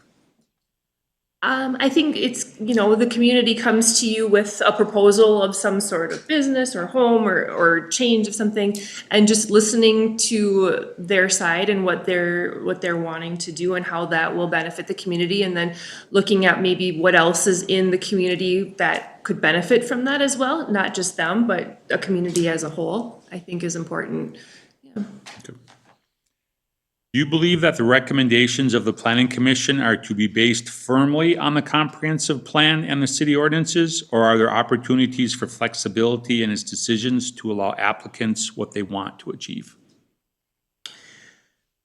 I think it's, the community comes to you with a proposal of some sort of business or home or change of something, and just listening to their side and what they're wanting to do and how that will benefit the community, and then looking at maybe what else is in the community that could benefit from that as well, not just them, but a community as a whole, I think is important. Do you believe that the recommendations of the Planning Commission are to be based firmly on the comprehensive plan and the city ordinances, or are there opportunities for flexibility in its decisions to allow applicants what they want to achieve?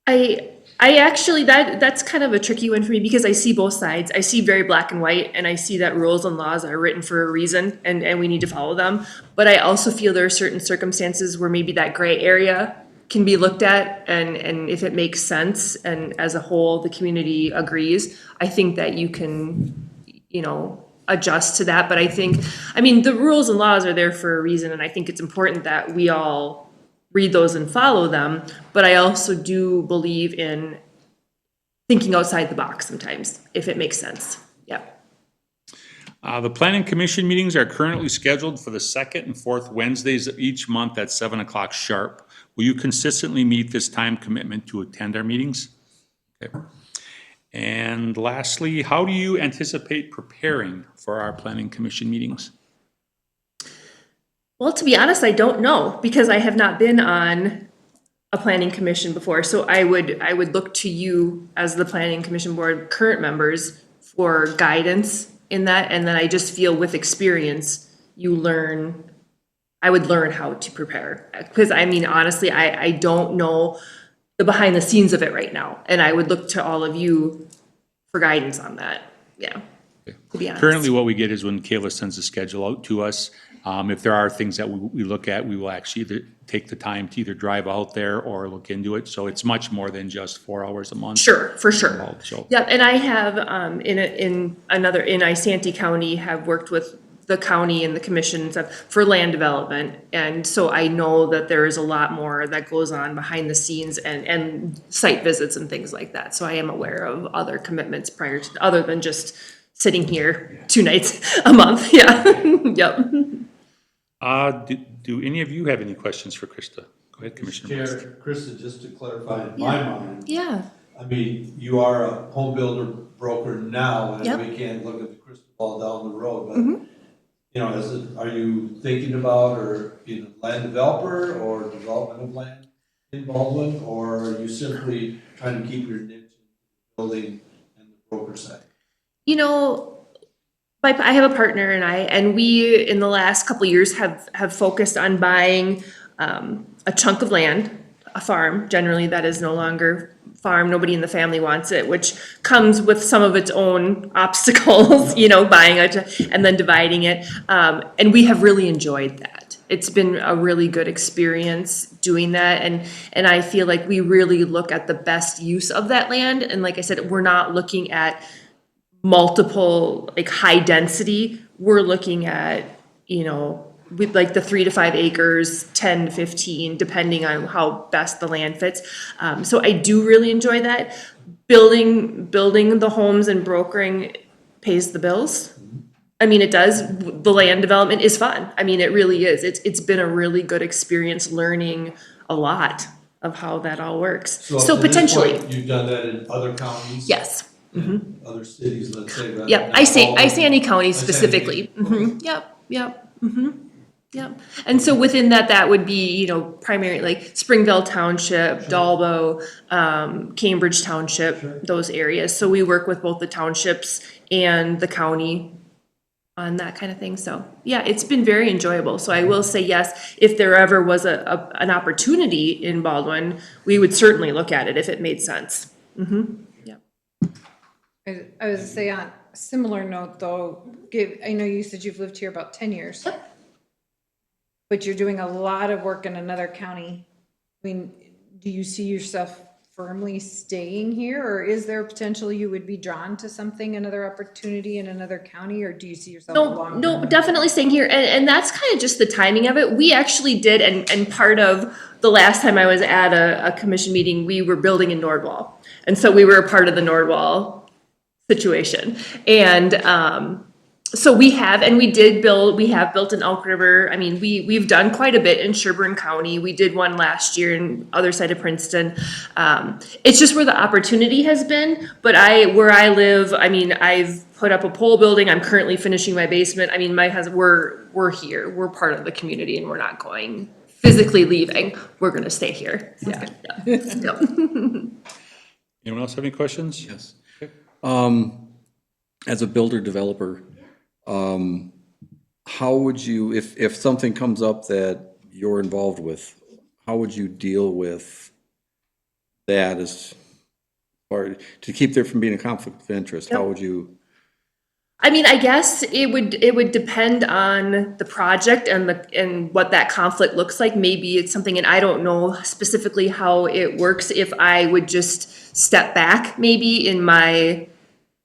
I actually, that's kind of a tricky one for me because I see both sides. I see very black and white, and I see that rules and laws are written for a reason, and we need to follow them. But I also feel there are certain circumstances where maybe that gray area can be looked at, and if it makes sense, and as a whole, the community agrees, I think that you can, adjust to that. But the rules and laws are there for a reason, and I think it's important that we all read those and follow them. But I also do believe in thinking outside the box sometimes, if it makes sense. Yep. The Planning Commission meetings are currently scheduled for the second and fourth Wednesdays of each month at 7 o'clock sharp. Will you consistently meet this time commitment to attend our meetings? Okay. And lastly, how do you anticipate preparing for our Planning Commission meetings? Well, to be honest, I don't know because I have not been on a planning commission before. So I would look to you as the Planning Commission Board current members for guidance in that. And then I just feel with experience, I would learn how to prepare. Because honestly, I don't know the behind the scenes of it right now. And I would look to all of you for guidance on that. Yeah, to be honest. Currently, what we get is when Kayla sends the schedule out to us, if there are things that we look at, we will actually either take the time to either drive out there or look into it. So it's much more than just 4 hours a month. Sure, for sure. involved, so. Yep, and I have in Isanti County have worked with the county and the commission and stuff for land development, and so I know that there is a lot more that goes on behind the scenes and site visits and things like that. So I am aware of other commitments prior to other than just sitting here 2 nights a month. Yeah, yep. Do any of you have any questions for Krista? Go ahead, Commissioner. Chair, Krista, just to clarify in my mind, Yeah. you are a home builder broker now, and Yep. we can't look at the crystal ball down the road, but are you thinking about or being a land developer or development of land in Baldwin, or are you simply trying to keep your niche in building and the broker side? I have a partner and we in the last couple of years have focused on buying a chunk of land, a farm. Generally, that is no longer farm. Nobody in the family wants it, which comes with some of its own obstacles. Buying it and then dividing it, and we have really enjoyed that. It's been a really good experience doing that, and I feel like we really look at the best use of that land. And like I said, we're not looking at multiple high density. We're looking at with the 3 to 5 acres, 10 to 15, depending on how best the land fits. So I do really enjoy that. Building the homes and brokering pays the bills. It does. The land development is fun. It really is. It's been a really good experience learning a lot of how that all works. So to this potentially, point, you've done that in other counties? yes. In other cities, let's say. rather Yep, than Isanti County Isanti, specifically. okay. Yep. Yep. And so within that would be, primarily Springville Township, Dalbo, Cambridge Township, those areas. So we work with both the townships and the county on that kind of thing. So yeah, it's been very enjoyable. So I will say yes, if there ever was an opportunity in Baldwin, we would certainly look at it if it made sense. I was to say on a similar note though, I know you said you've lived here about 10 years. But you're doing a lot of work in another county. Do you see yourself firmly staying here, or is there potential you would be drawn to something, another opportunity in another county, or do you see yourself No, definitely staying here. And that's kind of just the timing of it. We actually did, and part of the last time I was at a commission meeting, we were building in Nordwall. And so we were a part of the Nordwall situation. And so we have built in Elk River. I mean, we've done quite a bit in Sherburne County. We did one last year in other side of Princeton. It's just where the opportunity has been. But where I live, I mean, I've put up a pole building. I'm currently finishing my basement. I mean, my husband, we're here. We're part of the community, and we're not going physically leaving. We're going to stay here. Yeah. Yep. Anyone else have any questions? Yes. As a builder developer, how would you, if something comes up that you're involved with, how would you deal with that as far, to keep there from being a conflict of interest? How would you? I mean, I guess it would depend on the project and what that conflict looks like. Maybe it's something, and I don't know specifically how it works, if I would just step back maybe in my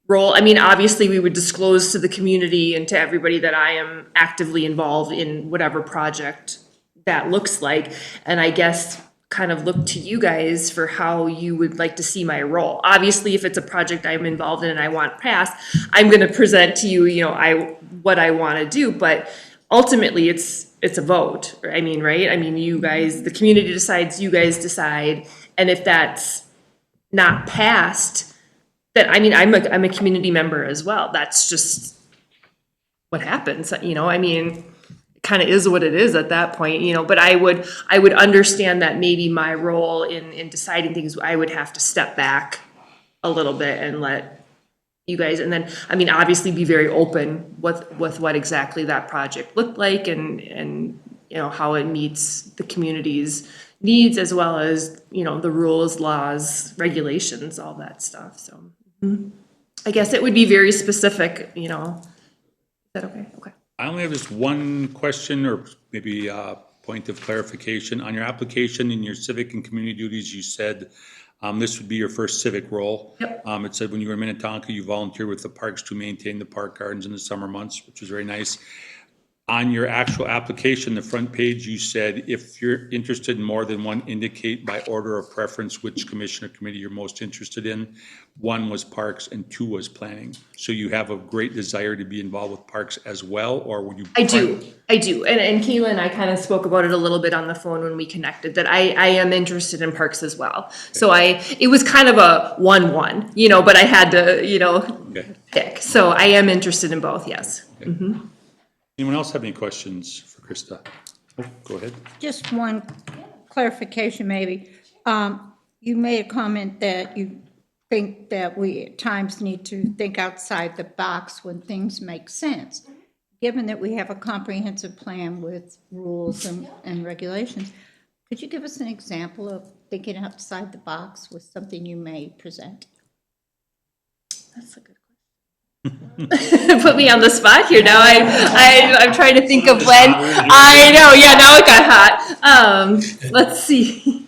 role. I mean, obviously we would disclose to the community and to everybody that I am actively involved in whatever project that looks like. And I guess kind of look to you guys for how you would like to see my role. Obviously, if it's a project I'm involved in and I want passed, I'm going to present to you, what I want to do. But ultimately, it's a vote. I mean, right? I mean, you guys, the community decides, you guys decide. And if that's not passed, then, I mean, I'm a community member as well. That's just what happens, I mean, it kind of is what it is at that point, but I would understand that maybe my role in deciding things, I would have to step back a little bit and let you guys, and then, I mean, obviously be very open with what exactly that project looked like and how it meets the community's needs, as well as, the rules, laws, regulations, all that stuff. So I guess it would be very specific, Is that okay? Okay. I only have just one question, or maybe a point of clarification. On your application, in your civic and community duties, you said this would be your first civic role. Yep. It said when you were in Minnetonka, you volunteered with the parks to maintain the park gardens in the summer months, which was very nice. On your actual application, the front page, you said, if you're interested in more than one, indicate by order of preference which commission or committee you're most interested in. 1 was parks and 2 was planning. So you have a great desire to be involved with parks as well, or would you? I do. And Kayla and I kind of spoke about it a little bit on the phone when we connected, that I am interested in parks as well. So it was kind of a 1-1, but I had to, pick. So I am interested in both, yes. Okay. Mm-hmm. Anyone else have any questions for Krista? Oh, go ahead. Just one clarification, maybe. You made a comment that you think that we at times need to think outside the box when things make sense. Given that we have a comprehensive plan with rules and regulations, could you give us an example of thinking outside the box with something you may present? That's a good question. Put me on the spot here now. I'm trying to think of when. I know, yeah, now it got hot. Let's see.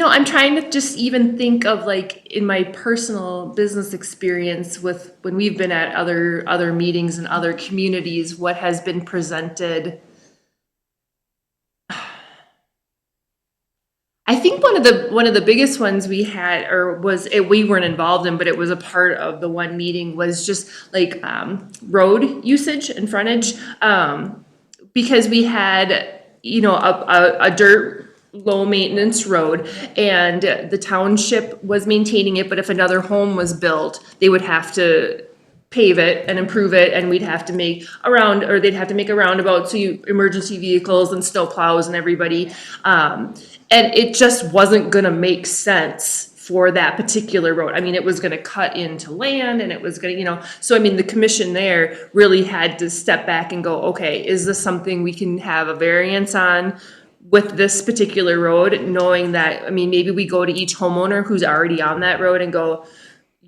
I'm trying to just even think of, like, in my personal business experience with when we've been at other meetings in other communities, what has been presented. I think one of the biggest ones we had, we weren't involved in, but it was a part of the one meeting, was just like road usage and frontage, because we had a dirt low maintenance road, and the township was maintaining it, but if another home was built, they would have to pave it and improve it, and they'd have to make a roundabout, so emergency vehicles and snow plows and everybody. And it just wasn't gonna make sense for that particular road. I mean, it was gonna cut into land, and it was gonna, so I mean, the commission there really had to step back and go, okay, is this something we can have a variance on with this particular road, knowing that, I mean, maybe we go to each homeowner who's already on that road and go,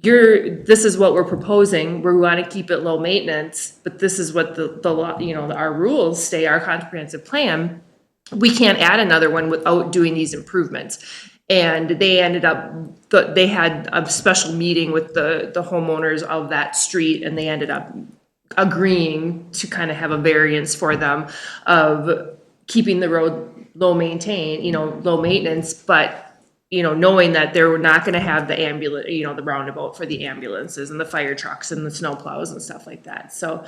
this is what we're proposing. We want to keep it low maintenance, but this is what the law, our rules say, our comprehensive plan. We can't add another one without doing these improvements. And they they had a special meeting with the homeowners of that street, and they ended up agreeing to kind of have a variance for them of keeping the road low maintenance, but knowing that they're not gonna have the ambulance, the roundabout for the ambulances and the fire trucks and the snow plows and stuff like that. So,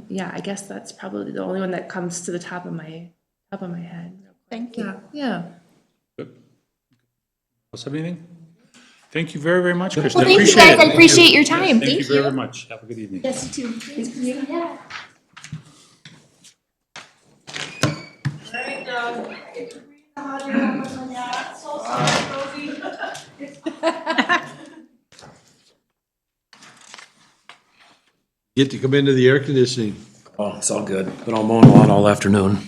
yeah, I guess that's probably the only one that comes to the top of my head. Thank you. Yeah. Else have anything? Thank you very, very much, Kristen. Well, thank you Appreciate guys. it. I appreciate your time. Thank you Thank very you. much. Have a good evening. Yes, you too. Yeah. Get to come into the air conditioning. Oh, it's all good. Been all mowing lawn all afternoon.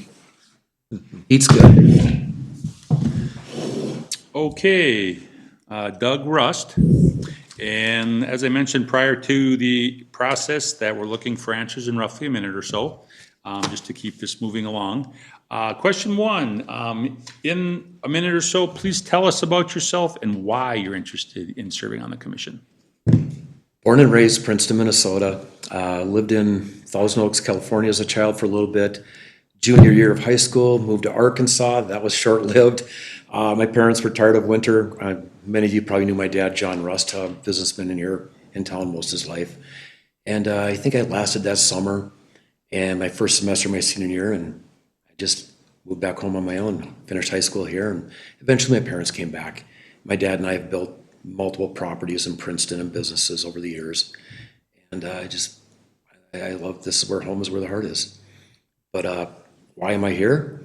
Heat's good. Okay, Doug Rust. And as I mentioned prior to the process, that we're looking for answers in roughly a minute or so, just to keep this moving along. Question one, in a minute or so, please tell us about yourself and why you're interested in serving on the commission. Born and raised Princeton, Minnesota. Lived in Thousand Oaks, California as a child for a little bit. Junior year of high school, moved to Arkansas. That was short-lived. My parents were tired of winter. Many of you probably knew my dad, John Rust, a businessman in here in town most of his life. And I think I lasted that summer and my first semester of my senior year, and I just moved back home on my own, finished high school here, and eventually my parents came back. My dad and I have built multiple properties in Princeton and businesses over the years. And I love, this is where home is where the heart is. But why am I here?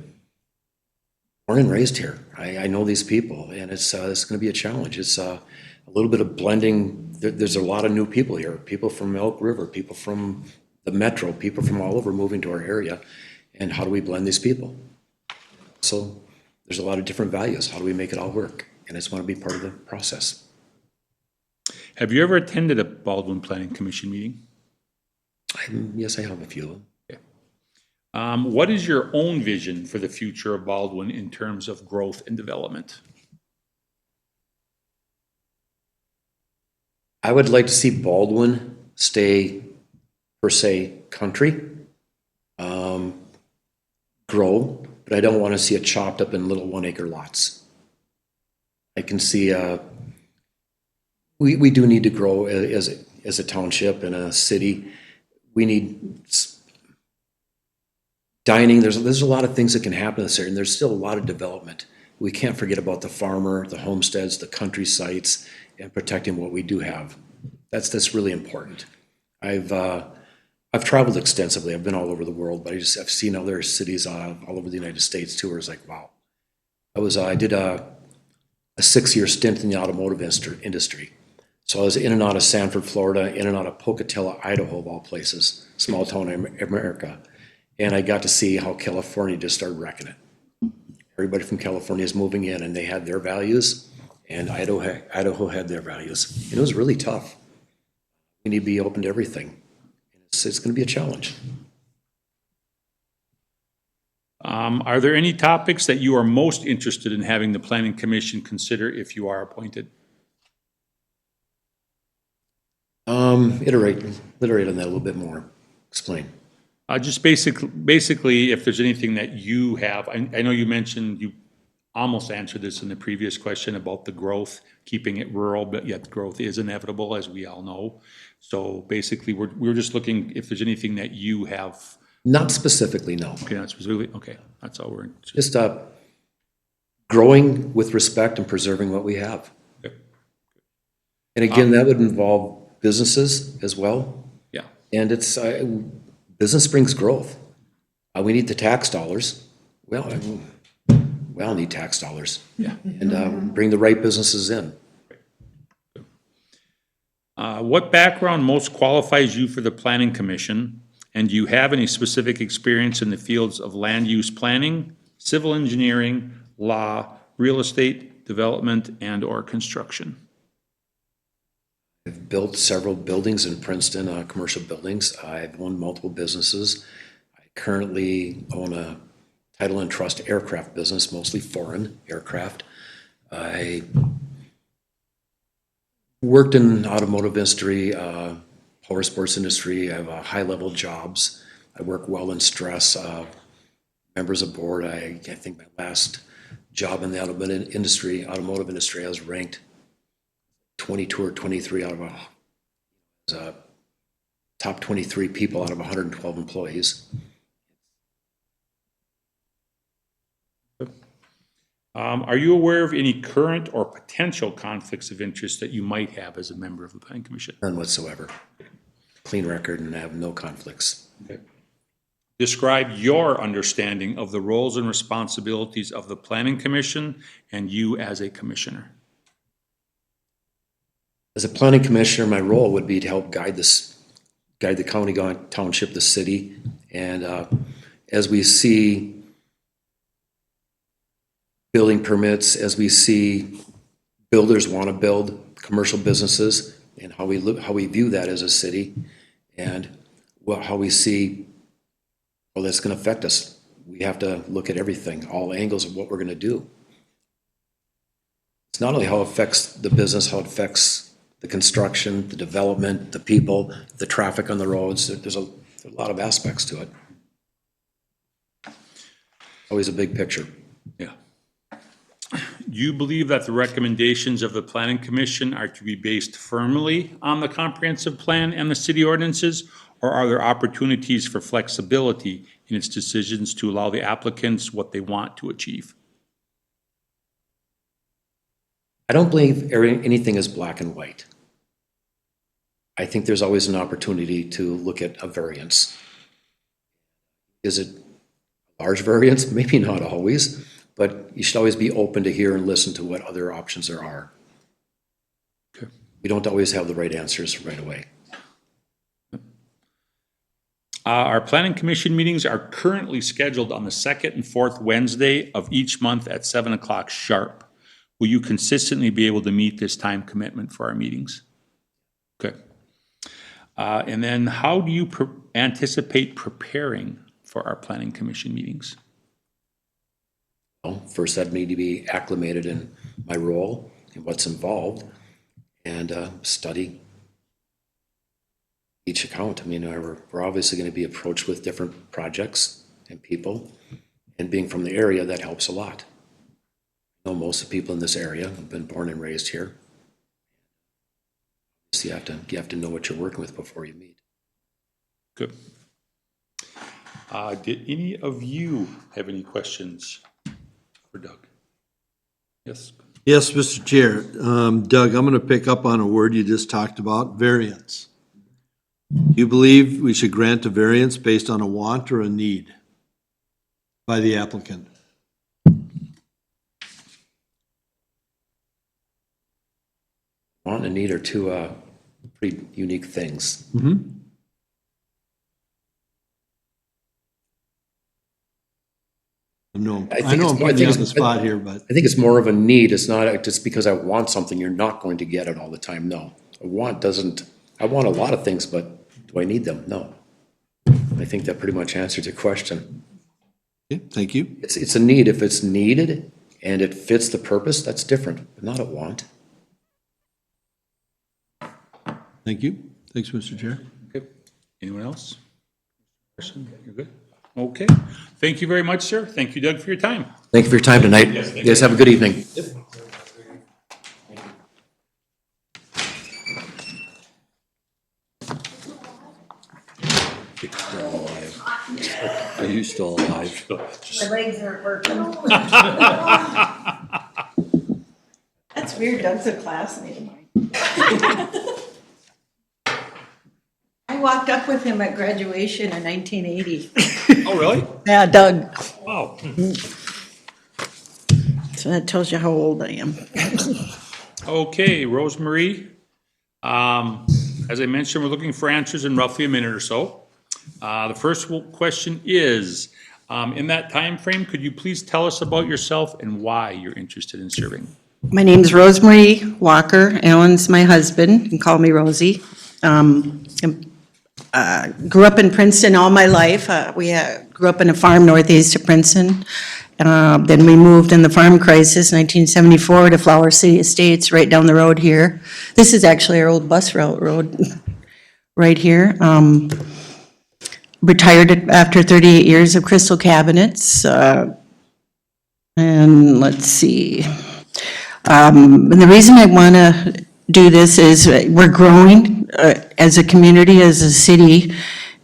Born and raised here. I know these people, and it's going to be a challenge. It's a little bit of blending. There's a lot of new people here, people from Elk River, people from the metro, people from all over moving to our area. And how do we blend these people? So there's a lot of different values. How do we make it all work? And I just want to be part of the process. Have you ever attended a Baldwin Planning Commission meeting? Yes, I have a few of them. What is your own vision for the future of Baldwin in terms of growth and development? I would like to see Baldwin stay, per se, country, grow, but I don't want to see it chopped up in little 1 acre lots. I can see, we do need to grow as a township and a city. We need dining. There's a lot of things that can happen in this area, and there's still a lot of development. We can't forget about the farmer, the homesteads, the country sites, and protecting what we do have. That's really important. I've traveled extensively. I've been all over the world, but I've seen other cities all over the United States too, where it's like, wow. I did a 6-year stint in the automotive industry. So I was in and out of Sanford, Florida, in and out of Pocatello, Idaho, of all places, small town in America. And I got to see how California just started wrecking it. Everybody from California is moving in, and they had their values, and Idaho had their values. And it was really tough. We need to be open to everything. It's going to be a challenge. Are there any topics that you are most interested in having the Planning Commission consider if you are appointed? Iterate on that a little bit more. Explain. Just basically, if there's anything that you have, I know you mentioned, you almost answered this in the previous question about the growth, keeping it rural, but yet growth is inevitable, as we all know. So basically, we're just looking if there's anything that you have. Not specifically, no. Okay, not specifically, okay, that's all we're. Just growing with respect and preserving what we have. Yep. And again, that would involve businesses as well. Yeah. And it's business brings growth. We need the tax dollars. Well, we all need tax dollars. Yeah. And bring the right businesses in. What background most qualifies you for the Planning Commission? And do you have any specific experience in the fields of land use planning, civil engineering, law, real estate, development, and/or construction? I've built several buildings in Princeton, commercial buildings. I've owned multiple businesses. I currently own a title and trust aircraft business, mostly foreign aircraft. I worked in automotive industry, power sports industry. I have high-level jobs. I work well in stress. Members of board, I think my last job in the automotive industry. I was ranked 22 or 23 out of top 23 people out of 112 employees. Are you aware of any current or potential conflicts of interest that you might have as a member of the Planning Commission? None whatsoever. Clean record and I have no conflicts. Okay. Describe your understanding of the roles and responsibilities of the Planning Commission and you as a commissioner. As a planning commissioner, my role would be to help guide the county, township, the city, and as we see building permits, as we see builders want to build commercial businesses, and how we view that as a city, and how we see how that's going to affect us. We have to look at everything, all angles of what we're going to do. It's not only how it affects the business, how it affects the construction, the development, the people, the traffic on the roads. There's a lot of aspects to it. Always a big picture. Yeah. Do you believe that the recommendations of the Planning Commission are to be based firmly on the comprehensive plan and the city ordinances, or are there opportunities for flexibility in its decisions to allow the applicants what they want to achieve? I don't believe anything is black and white. I think there's always an opportunity to look at a variance. Is it a large variance? Maybe not always, but you should always be open to hear and listen to what other options there are. Okay. We don't always have the right answers right away. Our Planning Commission meetings are currently scheduled on the second and fourth Wednesday of each month at 7 o'clock sharp. Will you consistently be able to meet this time commitment for our meetings? Okay. And then how do you anticipate preparing for our Planning Commission meetings? Well, first I'd need to be acclimated in my role and what's involved, and study each account. I mean, we're obviously going to be approached with different projects and people, and being from the area, that helps a lot. I know most of the people in this area have been born and raised here. So you have to know what you're working with before you meet. Good. Did any of you have any questions for Doug? Yes. Yes, Mr. Chair. Doug, I'm going to pick up on a word you just talked about, variance. Do you believe we should grant a variance based on a want or a need by the applicant? Want and need are two pretty unique things. Mm-hmm. I know I'm putting you on the spot here, but I think it's more of a need. It's not just because I want something, you're not going to get it all the time. No. I want a lot of things, but do I need them? No. I think that pretty much answers your question. okay, thank you. It's a need. If it's needed and it fits the purpose, that's different, but not a want. Thank you. Thanks, Mr. Chair. Okay. Anyone else? Question? You're good? Okay. Thank you very much, sir. Thank you, Doug, for your time. Thank you for your time tonight. You guys have a good evening. Are you still alive? My legs aren't working. That's weird, Doug's a classmate of mine. I walked up with him at graduation in 1980. Oh, really? Yeah, Doug. Wow. So that tells you how old I am. Okay, Rosemarie. As I mentioned, we're looking for answers in roughly a minute or so. The first question is, in that time frame, could you please tell us about yourself and why you're interested in serving? My name's Rosemary Walker. Alan's my husband. You can call me Rosie. Grew up in Princeton all my life. We grew up in a farm northeast of Princeton. Then we moved in the farm crisis, 1974, to Flower City Estates, right down the road here. This is actually our old bus route road, right here. Retired after 38 years of Crystal Cabinets. And let's see. And the reason I want to do this is we're growing as a community, as a city,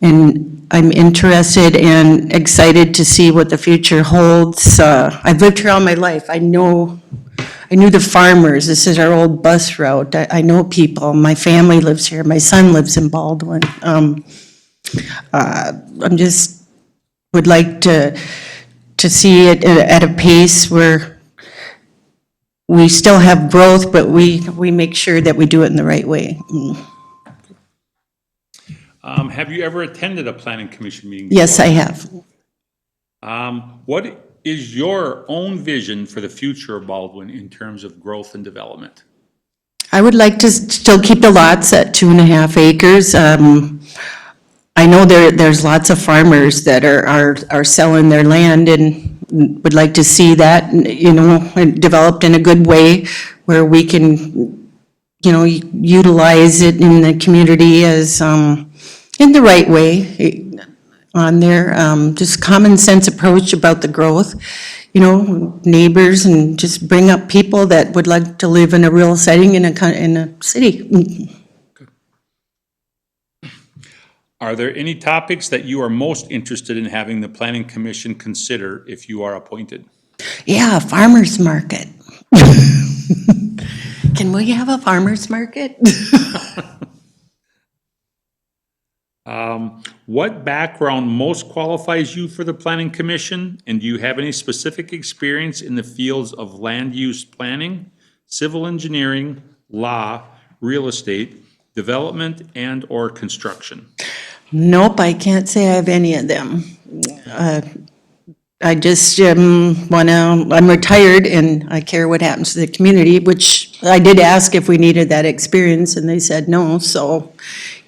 and I'm interested and excited to see what the future holds. I've lived here all my life. I knew the farmers. This is our old bus route. I know people. My family lives here. My son lives in Baldwin. I'm just would like to see it at a pace where we still have growth, but we make sure that we do it in the right way. Have you ever attended a planning commission meeting? Yes, I have. What is your own vision for the future of Baldwin in terms of growth and development? I would like to still keep the lots at 2.5 acres. I know there's lots of farmers that are selling their land and would like to see that, you know, developed in a good way where we can, you know, utilize it in the community as, in the right way on there. Just common sense approach about the growth, you know, neighbors, and just bring up people that would like to live in a real setting in a city. Are there any topics that you are most interested in having the planning commission consider if you are appointed? Yeah, farmer's market. Can we have a farmer's market? What background most qualifies you for the planning commission? And do you have any specific experience in the fields of land use planning, civil engineering, law, real estate, development, and/or construction? Nope, I can't say I have any of them. I just I'm retired and I care what happens to the community, which I did ask if we needed that experience and they said no. So,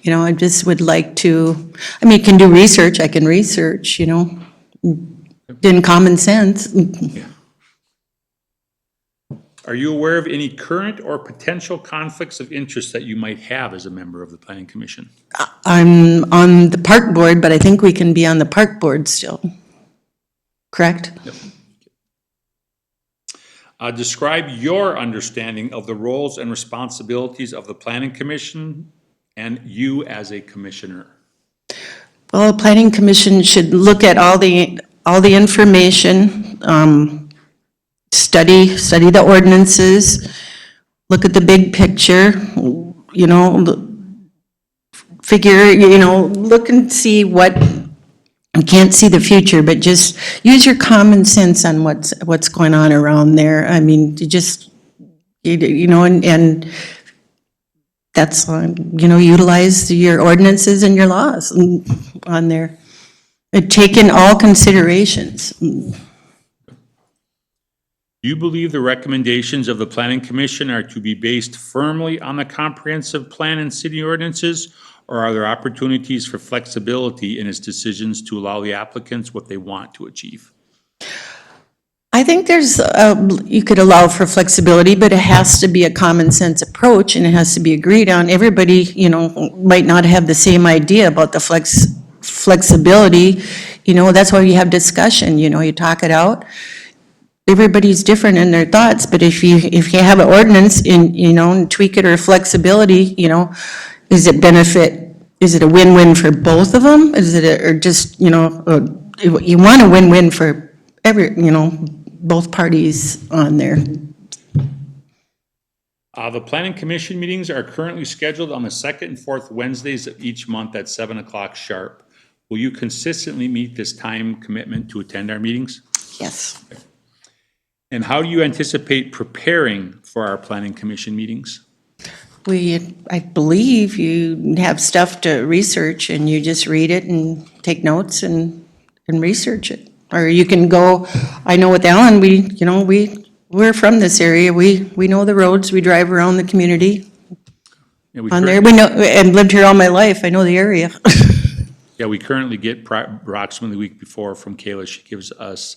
you know, I just would like to, I mean, you can do research, I can research, you know, in common sense. Are you aware of any current or potential conflicts of interest that you might have as a member of the planning commission? I'm on the park board, but I think we can be on the park board still. Correct? Yep. Describe your understanding of the roles and responsibilities of the planning commission and you as a commissioner. Well, a planning commission should look at all the information, study the ordinances, look at the big picture, you know, figure, you know, look and see what, you can't see the future, but just use your common sense on what's going on around there. I mean, you just, you know, and that's, you know, utilize your ordinances and your laws on there. Take in all considerations. Do you believe the recommendations of the planning commission are to be based firmly on the comprehensive plan and city ordinances, or are there opportunities for flexibility in its decisions to allow the applicants what they want to achieve? I think there's, you could allow for flexibility, but it has to be a common sense approach and it has to be agreed on. Everybody, you know, might not have the same idea about the flexibility. You know, that's why you have discussion, you know, you talk it out. Everybody's different in their thoughts, but if you have an ordinance in, you know, and tweak it or flexibility, you know, is it a win-win for both of them? Is it, or just, you know, you want a win-win for you know, both parties on there. The planning commission meetings are currently scheduled on the second and fourth Wednesdays of each month at 7 o'clock sharp. Will you consistently meet this time commitment to attend our meetings? Yes. And how do you anticipate preparing for our planning commission meetings? I believe you have stuff to research and you just read it and take notes and research it. Or you can go, I know with Alan, we're from this area. We know the roads, we drive around the community. Yeah, we On there, we know, and lived here all my life, I know the area. Yeah, we currently get approximately the week before from Kayla. She gives us.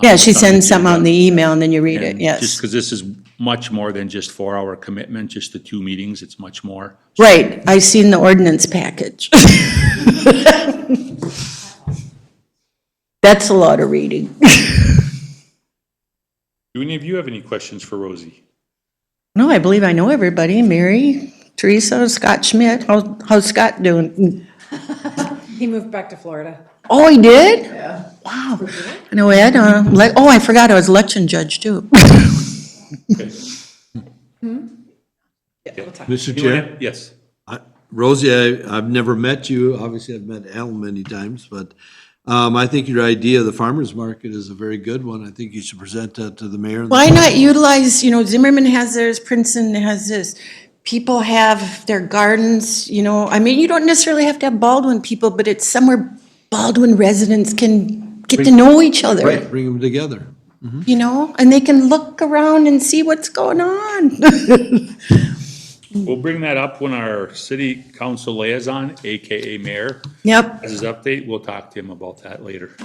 Yeah, she sends something something out in the email and then you read it, And yes. Just because this is much more than just 4-hour commitment, just the 2 meetings, it's much more. Right, I seen the ordinance package. That's a lot of reading. Do any of you have any questions for Rosie? No, I believe I know everybody. Mary, Teresa, Scott Schmidt. How's Scott doing? He moved back to Florida. Oh, he did? Yeah. Wow. I know Ed, I forgot I was election judge too. Okay. Mr. Anyone Chair, have- Yes. Rosie, I've never met you. Obviously, I've met Alan many times, but I think your idea of the farmer's market is a very good one. I think you should present that to the mayor. and the Why not council. utilize, Zimmerman has theirs, Princeton has this. People have their gardens, I mean, you don't necessarily have to have Baldwin people, but it's somewhere Baldwin residents can get to know each other, Right, bring them together. and they can look around and see what's going on. We'll bring that up when our city council liaison, AKA mayor, Yep. has his update. We'll talk to him about that later.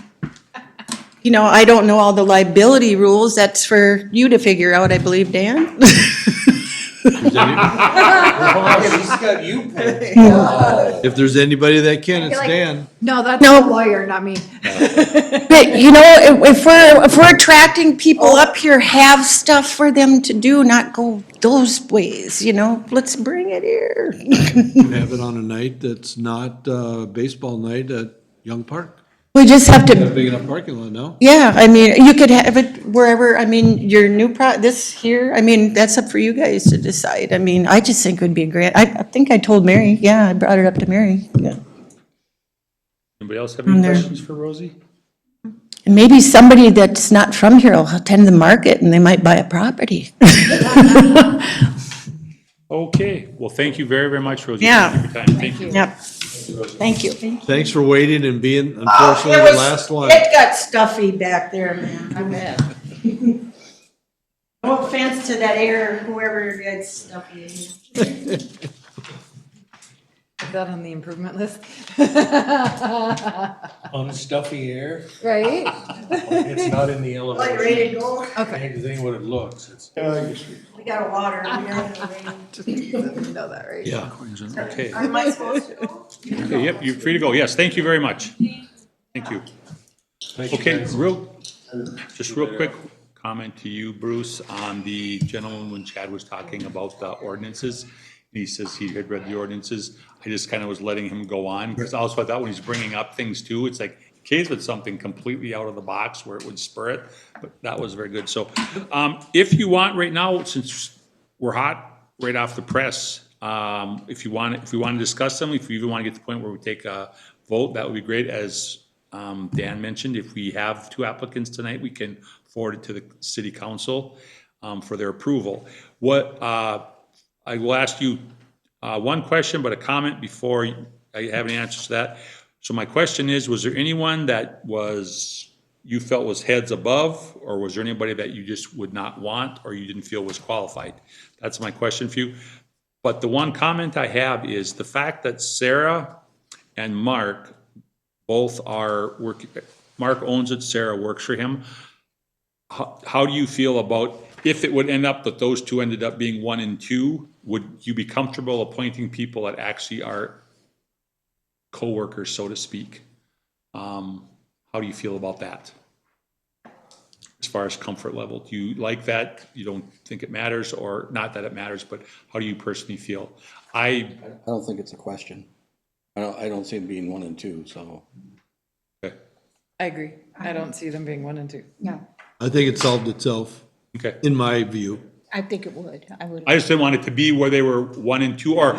I don't know all the liability rules. That's for you to figure out, I believe, Dan. If there's anybody that can, it's Dan. No, that's No. a lawyer, not me. But, if we're attracting people up here, have stuff for them to do, not go those ways, let's bring it here. Have it on a night that's not baseball night at Young Park. We just have Got a to, big enough parking lot now. yeah, I mean, you could have it wherever, I mean, your new this here, I mean, that's up for you guys to decide. I mean, I just think it would be a great, I think I told Mary, yeah, I brought it up to Mary, yeah. Anybody else have any On there. questions for Rosie? And maybe somebody that's not from here will attend the market and they might buy a property. Okay, well, thank you very, very much, Rosie. Yeah. Thank you for your time. Thank you. Yep, thank you. Thanks for waiting and being unfortunately the last one. It got stuffy back there, man, I bet. No offense to that air, whoever gets stuffy in here. Put that on the improvement list. On stuffy air, Right? it's not in the Like elevation. ready to go? Okay. Anything what it looks, it's. We got a water. We got a rain. Just didn't know that, right? Yeah. Okay, Am I supposed to go? okay, yep, you're free to go. Yes, thank you very much. Thank you. Okay, just real quick comment to you, Bruce, on the gentleman when Chad was talking about the ordinances. He says he had read the ordinances. I just kind of was letting him go on, because also I thought when he's bringing up things too, it's like, in case it's something completely out of the box where it would spur it, but that was very good. So, if you want right now, since we're hot right off the press, if you want to discuss them, if you even want to get to the point where we take a vote, that would be great. As Dan mentioned, if we have two applicants tonight, we can forward it to the city council for their approval. I will ask you one question, but a comment before I have any answers to that. So my question is, was there anyone that you felt was heads above, or was there anybody that you just would not want, or you didn't feel was qualified? That's my question for you. But the one comment I have is the fact that Sarah and Mark both are working, Mark owns it, Sarah works for him. How do you feel about, if it would end up that those two ended up being 1 and 2, would you be comfortable appointing people that actually are co-workers, so to speak? How do you feel about that? As far as comfort level, do you like that? You don't think it matters, or not that it matters, but how do you personally feel? I don't think it's a question. I don't see it being 1 and 2, so. Okay. I agree. I don't see them being 1 and 2. No, I think it solved itself, Okay. in my view. I think it would, I would. I just didn't want it to be where they were 1 and 2, or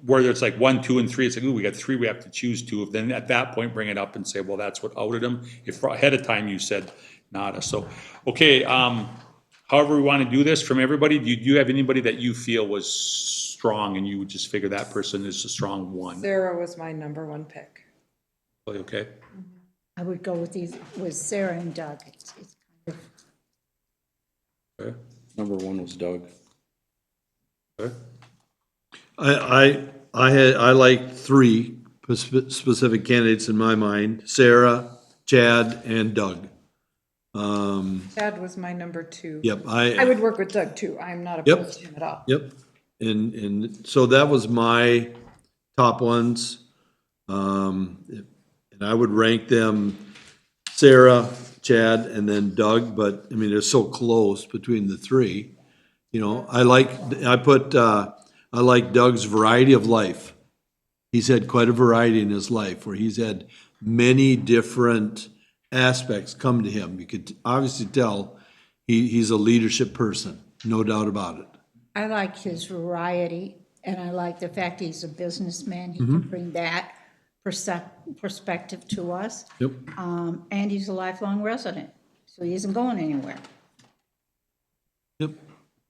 where it's like 1, 2, and 3. It's like, ooh, we got 3, we have to choose 2. Then at that point, bring it up and say, well, that's what outed them. If ahead of time you said nada. So, okay, however we want to do this from everybody, do you have anybody that you feel was strong and you would just figure that person is a strong one? Sarah was my number 1 pick. Okay, I would go with Sarah and Doug. It's kind of, okay, Number 1 was Doug. okay. I like 3 specific candidates in my mind: Sarah, Chad, and Doug. Chad was my number 2. Yep, I would work with Doug too. I'm not Yep. opposed to him at all. Yep, and so that was my top ones. And I would rank them: Sarah, Chad, and then Doug, but, I mean, they're so close between the three. You know, I like Doug's variety of life. He's had quite a variety in his life, where he's had many different aspects come to him. You could obviously tell he's a leadership person, no doubt about it. I like his variety, and I like the fact he's a businessman. He can bring that perspective to us. Yep. And he's a lifelong resident, so he isn't going anywhere. Yep.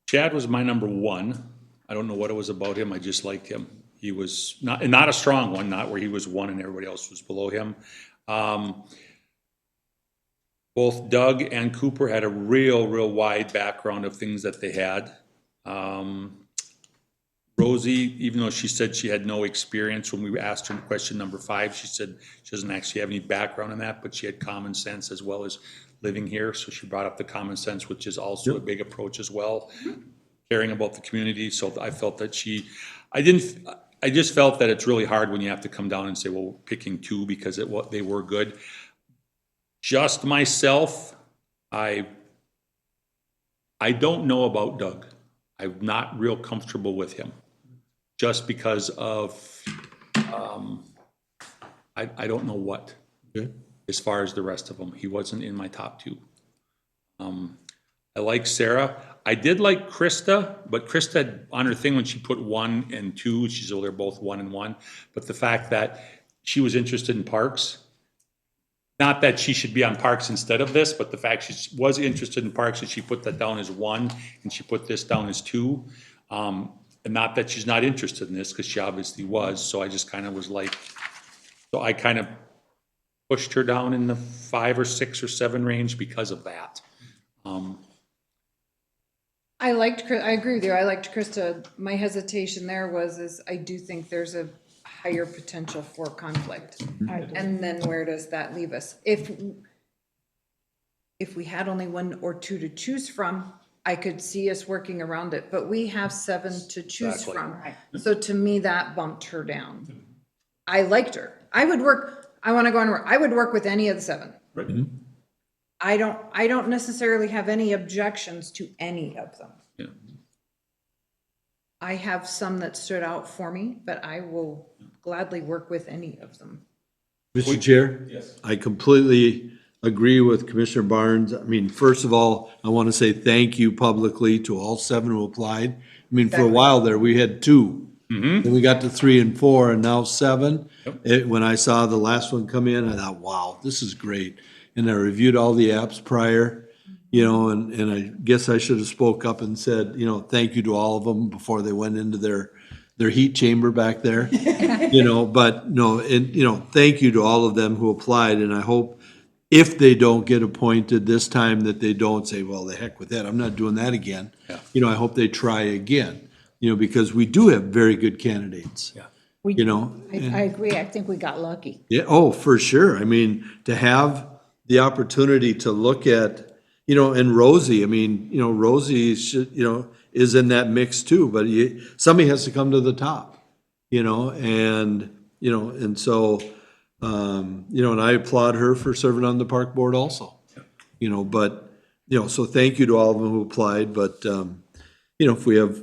Chad was my number one. I don't know what it was about him. I just liked him. He was not a strong one, not where he was one and everybody else was below him. Both Doug and Cooper had a real wide background of things that they had. Rosie, even though she said she had no experience, when we asked her in question number 5, she said she doesn't actually have any background in that, but she had common sense as well as living here. So she brought up the common sense, which is also a big approach as well, caring about the community. So I felt that I just felt that it's really hard when you have to come down and say, well, we're picking 2 because they were good. Just myself, I don't know about Doug. I'm not real comfortable with him, just because of, I don't know what, as far as the rest of them. He wasn't in my top 2. I like Sarah. I did like Krista, but Krista, on her thing, when she put 1 and 2, she's they're both 1 and 1. But the fact that she was interested in parks, not that she should be on parks instead of this, but the fact she was interested in parks, and she put that down as 1, and she put this down as 2. And not that she's not interested in this, because she obviously was. So I just kind of was like, so I kind of pushed her down in the 5 or 6 or 7 range because of that. I agree with you. I liked Krista. My hesitation there is I do think there's a higher potential for conflict. And then where does that leave us? If we had only 1 or 2 to choose from, I could see us working around it, but we have 7 to choose Exactly. from. So to me, that bumped her down. I liked her. I would work with any of the 7. Right. I don't necessarily have any objections to any of them. Yeah. I have some that stood out for me, but I will gladly work with any of them. Mr. Chair? Yes. I completely agree with Commissioner Barnes. I mean, first of all, I want to say thank you publicly to all 7 who applied. I mean, for a while there, we had 2. Then we got to 3 and 4, and now 7. When I saw the last one come in, I thought, wow, this is great. And I reviewed all the apps prior, you know, and I guess I should have spoke up and said, you know, thank you to all of them before they went into their heat chamber back there, you know, but no, and, you know, thank you to all of them who applied, and I hope if they don't get appointed this time, that they don't say, well, the heck with that, I'm not doing that again. Yeah. You know, I hope they try again, you know, because we do have very good candidates. Yeah. You know? I agree. I think we got lucky. Yeah, oh, for sure. I mean, to have the opportunity to look at, you know, and Rosie, I mean, you know, Rosie should, you know, is in that mix too, but somebody has to come to the top, you know, and, you know, and so, you know, and I applaud her for serving on the park board also, you know, but, you know, so thank you to all of them who applied, but, you know, if we have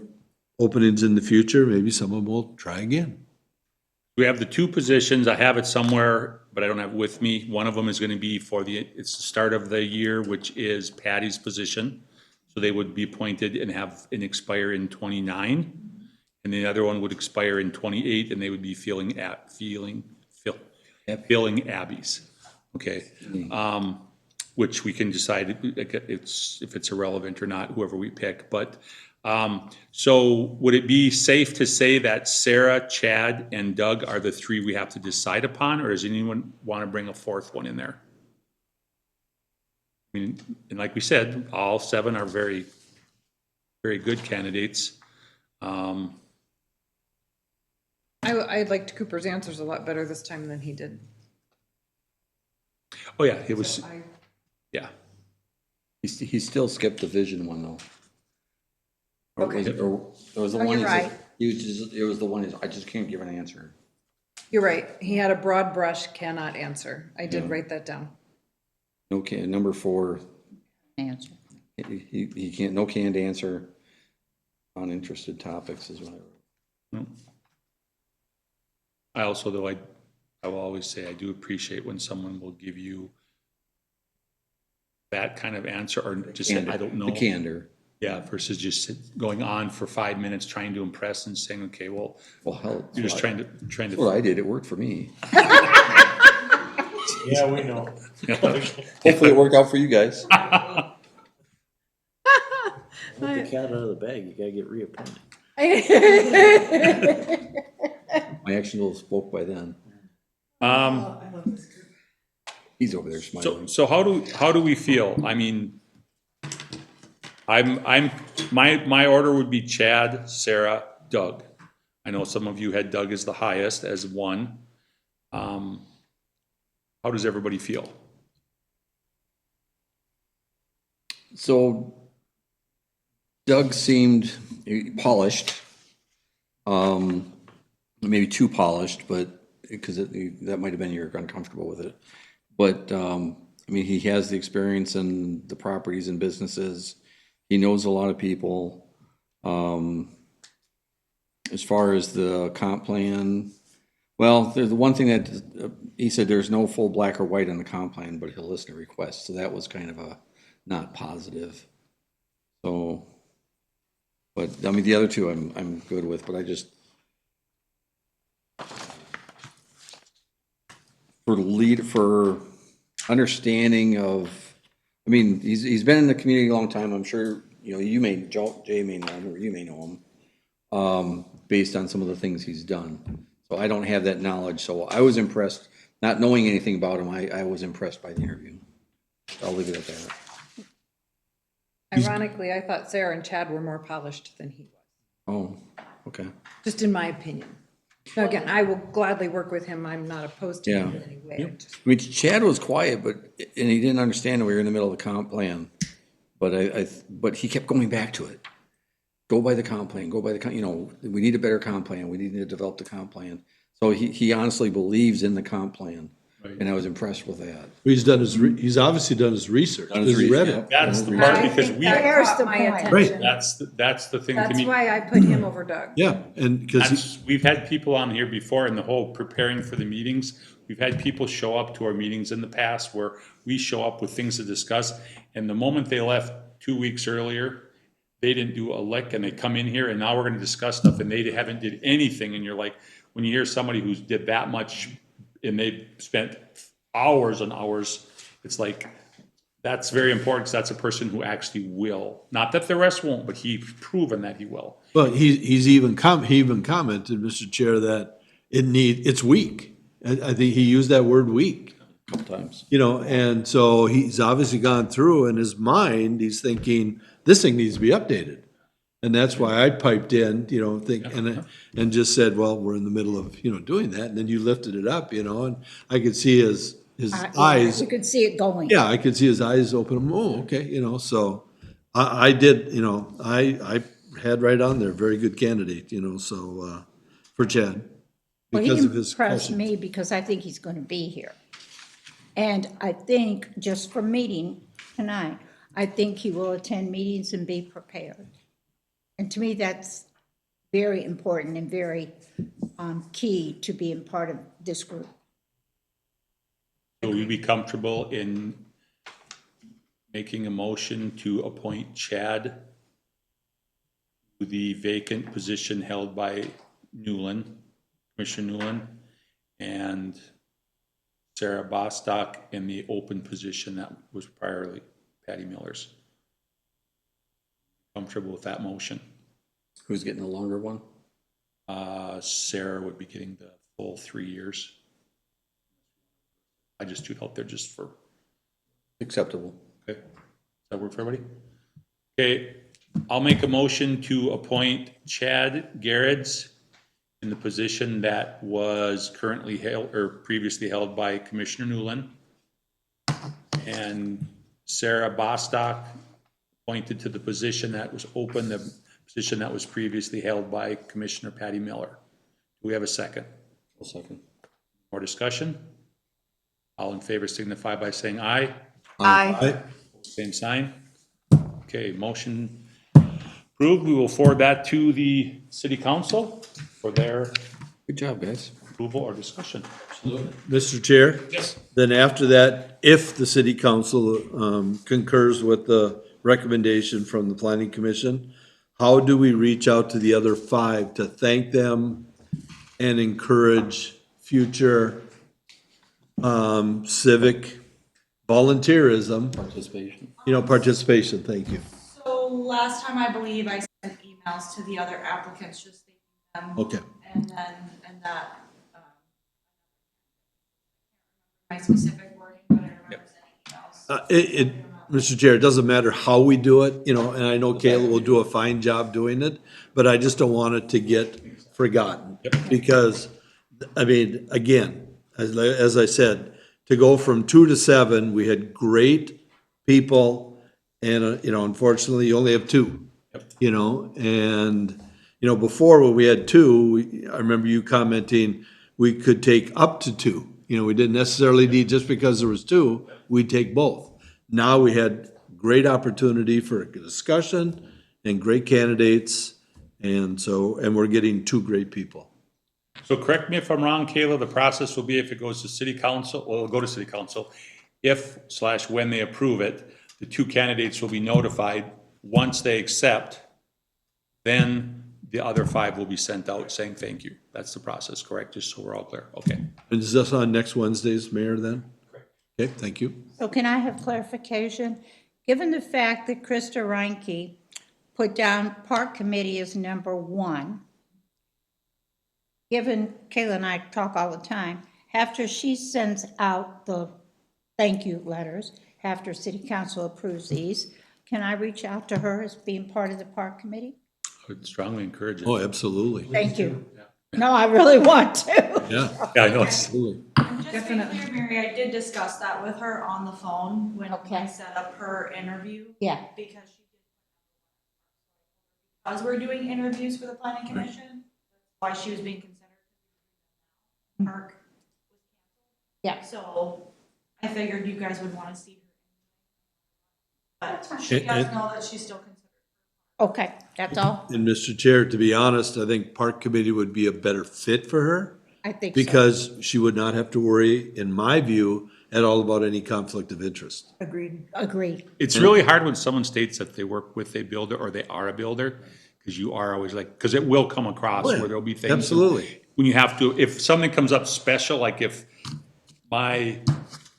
openings in the future, maybe someone will try again. We have the 2 positions. I have it somewhere, but I don't have it with me. One of them is going to be it's the start of the year, which is Patty's position. So they would be appointed and have an expire in 29. And the other one would expire in 28, and they would be filling Abby's. Okay. Which we can decide if it's irrelevant or not, whoever we pick. But so would it be safe to say that Sarah, Chad, and Doug are the 3 we have to decide upon, or does anyone want to bring a 4th one in there? I mean, and like we said, all 7 are very, very good candidates. I liked Cooper's answers a lot better this time than he did. Oh, yeah, it was, I- yeah. He still skipped the vision one, though. Or was it, or it was the Oh, one, you're right. it was the one, I just can't give an answer. You're right. He had a broad brush, cannot answer. I did write that down. No can, number 4, Answer. he can't, no canned answer on interested topics is what I wrote. I also, though, I will always say I do appreciate when someone will give you that kind of answer or just say, I don't know. The candor. Yeah, versus just going on for 5 minutes trying to impress and saying, okay, well, Well, hell, you're just trying that's to. what I did. It worked for me. Yeah, we know. Hopefully it worked out for you guys. Let the cat out of the bag, you gotta get reappointed. My action will have spoke by then. He's over there smiling. So how do we feel? I mean, my order would be Chad, Sarah, Doug. I know some of you had Doug as the highest, as one. How does everybody feel? So Doug seemed polished, maybe too polished, but because that might have been you're uncomfortable with it. But I mean, he has the experience in the properties and businesses. He knows a lot of people. As far as the comp plan, well, there's the one thing that he said there's no full black or white on the comp plan, but he'll listen to requests. So that was kind of a not positive. So, but I mean, the other two I'm good with, but I just for understanding of, I mean, he's been in the community a long time. I'm sure, you know, Jay may know him, or you may know him, based on some of the things he's done. So I don't have that knowledge. So I was impressed, not knowing anything about him, I was impressed by the interview. I'll leave it at that. Ironically, I thought Sarah and Chad were more polished than he was, Oh, okay. just in my opinion. Now, again, I will gladly work with him. I'm not opposed to him in any way. I just- I mean, Chad was quiet, and he didn't understand that we were in the middle of the comp plan. But but he kept going back to it. Go by the comp plan, go by the, you know, we need a better comp plan. We need to develop the comp plan. So he honestly believes in the comp plan. And I was impressed with that. He's obviously done his research. Done his He's read research, it. That's the I part think because we, that There's caught the my point. attention. that's the thing to That's me. why I put him over Doug. Yeah, and because We've had people on here before in the whole preparing for the meetings. We've had people show up to our meetings in the past where we show up with things to discuss. And the moment they left 2 weeks earlier, they didn't do a lick and they come in here and now we're going to discuss stuff and they haven't did anything. And you're like, when you hear somebody who's did that much and they spent hours and hours, it's like, that's very important because that's a person who actually will. Not that the rest won't, but he's proven that he will. well, he even commented, Mr. Chair, that it's weak. I think he used that word weak. A couple times. You know, and so he's obviously gone through in his mind, he's thinking, this thing needs to be updated. And that's why I piped in, you know, and just said, well, we're in the middle of, you know, doing that. And then you lifted it up, you know, and I could see his eyes. You could see it going. Yeah, I could see his eyes open. Oh, okay, you know, so I did, you know, I had right on there, very good candidate, you know, so, for Chad. Well, he Because of his impressed question. me because I think he's going to be here. And I think, just from meeting tonight, I think he will attend meetings and be prepared. And to me, that's very important and very key to being part of this group. So will you be comfortable in making a motion to appoint Chad to the vacant position held by Newland, Commissioner Newland, and Sarah Bostock in the open position that was priorly Patty Miller's? Comfortable with that motion? Who's getting the longer one? Sarah would be getting the full 3 years. I just threw it out there just for, Acceptable. okay, does that work for everybody? Okay, I'll make a motion to appoint Chad Garretts in the position that was currently held, or previously held by Commissioner Newland. And Sarah Bostock appointed to the position that was open, the position that was previously held by Commissioner Patty Miller. Do we have a second? A second. More discussion? All in favor signify by saying aye. Aye. Same sign. Okay, motion approved. We will forward that to the city council for their Good job, guys. approval or discussion. Mr. Chair? Yes. Then after that, if the city council concurs with the recommendation from the planning commission, how do we reach out to the other 5 to thank them and encourage future civic volunteerism, Participation. participation? Thank you. So last time, I believe I sent emails to the other applicants, just thanking them. Okay. And that, my specific wording, but I remember sending emails. Mr. Chair, it doesn't matter how we do it, and I know Kayla will do a fine job doing it, but I just don't want it to get forgotten. Because, I mean, again, as I said, to go from 2 to 7, we had great people, and, unfortunately, you only have 2. And, before when we had 2, I remember you commenting, we could take up to 2. We didn't necessarily need, just because there was 2, we'd take both. Now we had great opportunity for a discussion and great candidates, and we're getting 2 great people. So correct me if I'm wrong, Kayla, the process will be if it goes to city council, well, it'll go to city council. If/when they approve it, the 2 candidates will be notified. Once they accept, then the other 5 will be sent out saying thank you. That's the process, correct? Just so we're all clear. Okay. And is this on next Wednesday's, Mayor, then? Correct. Okay, thank you. So can I have clarification? Given the fact that Krista Reinke put down Park Committee as number 1, given Kayla and I talk all the time, after she sends out the thank you letters, after city council approves these, can I reach out to her as being part of the Park Committee? I would strongly encourage it. Oh, absolutely. Thank you. No, I really want to. Yeah. Yeah, I know it's, Absolutely. Just to be clear, Mary, I did discuss that with her on the phone when I Okay. set up her interview. Yeah. Because as we're doing interviews for the planning commission, why she was being considered. Park. Yeah. So I figured you guys would want to see her. But she does know that she's still considered. Okay, that's all? And Mr. Chair, to be honest, I think Park Committee would be a better fit for her I think so. because she would not have to worry, in my view, at all about any conflict of interest. Agreed. it's really hard when someone states that they work with a builder or they are a builder, because you are always like, because it will come across Oh, yeah. where there'll be things. Absolutely. When you have to, if something comes up special, like if my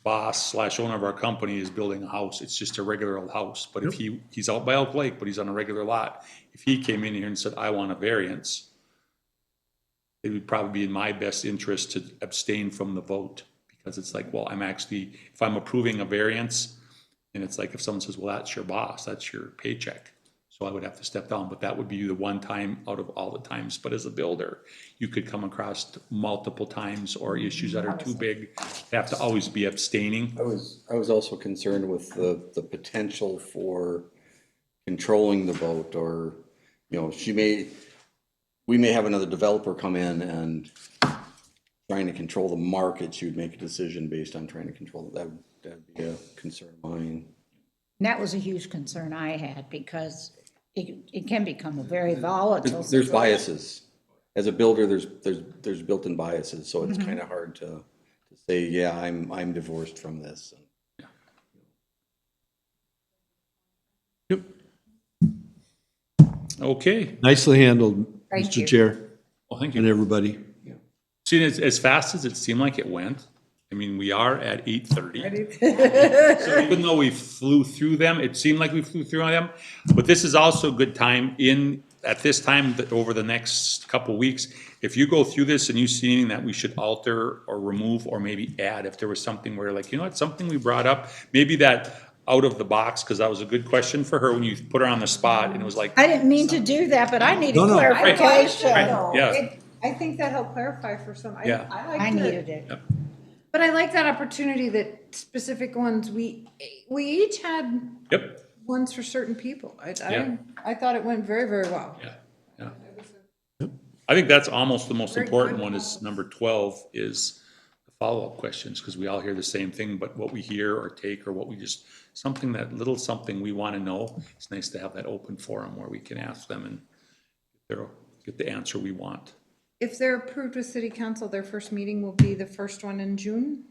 boss/owner of our company is building a house, it's just a regular old house. But if he's out by Elk Lake, but he's on a regular lot, if he came in here and said, I want a variance, it would probably be in my best interest to abstain from the vote, because it's like, well, if I'm approving a variance, and it's like, if someone says, well, that's your boss, that's your paycheck, so I would have to step down, but that would be the one time out of all the times. But as a builder, you could come across multiple times or issues that are too big, you have to always be abstaining. I was also concerned with the potential for controlling the vote, or, we may have another developer come in and trying to control the market, she would make a decision based on trying to control it. That'd be a concern of mine. And that was a huge concern I had, because it can become a very volatile. There's biases. As a builder, there's built-in biases, so it's kind of hard to say, yeah, I'm divorced from this. Okay, Nicely handled, Thank Mr. you. Chair, well, thank and you. everybody. See, as fast as it seemed like it went, I mean, we are at 8:30. So even though we flew through them, it seemed like we flew through them. But this is also a good time at this time, over the next couple weeks, if you go through this and you see anything that we should alter or remove or maybe add, if there was something where like, it's something we brought up, maybe that out of the box, because that was a good question for her when you put her on the spot, and it was like, I didn't mean to do that, but I needed No, no. clarification. Right, yeah. I think that helped clarify for some. Yeah. I I liked needed it. it. But I like that opportunity that specific ones, we each had Yep, ones for certain people. Yeah. I thought it went very, very well. yeah. I think that's almost the most important one, is number 12, is the follow-up questions, because we all hear the same thing, but what we hear or take or what we just, something, that little something we want to know, it's nice to have that open forum where we can ask them and get the answer we want. If they're approved with city council, their first meeting will be the first one in June?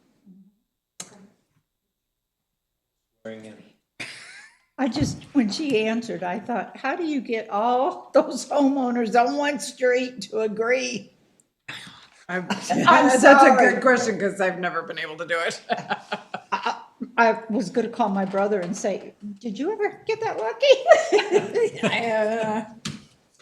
I just, when she answered, I thought, how do you get all those homeowners on one street to agree? That's a sorry. good question, because I've never been able to do it. I was gonna call my brother and say, did you ever get that lucky?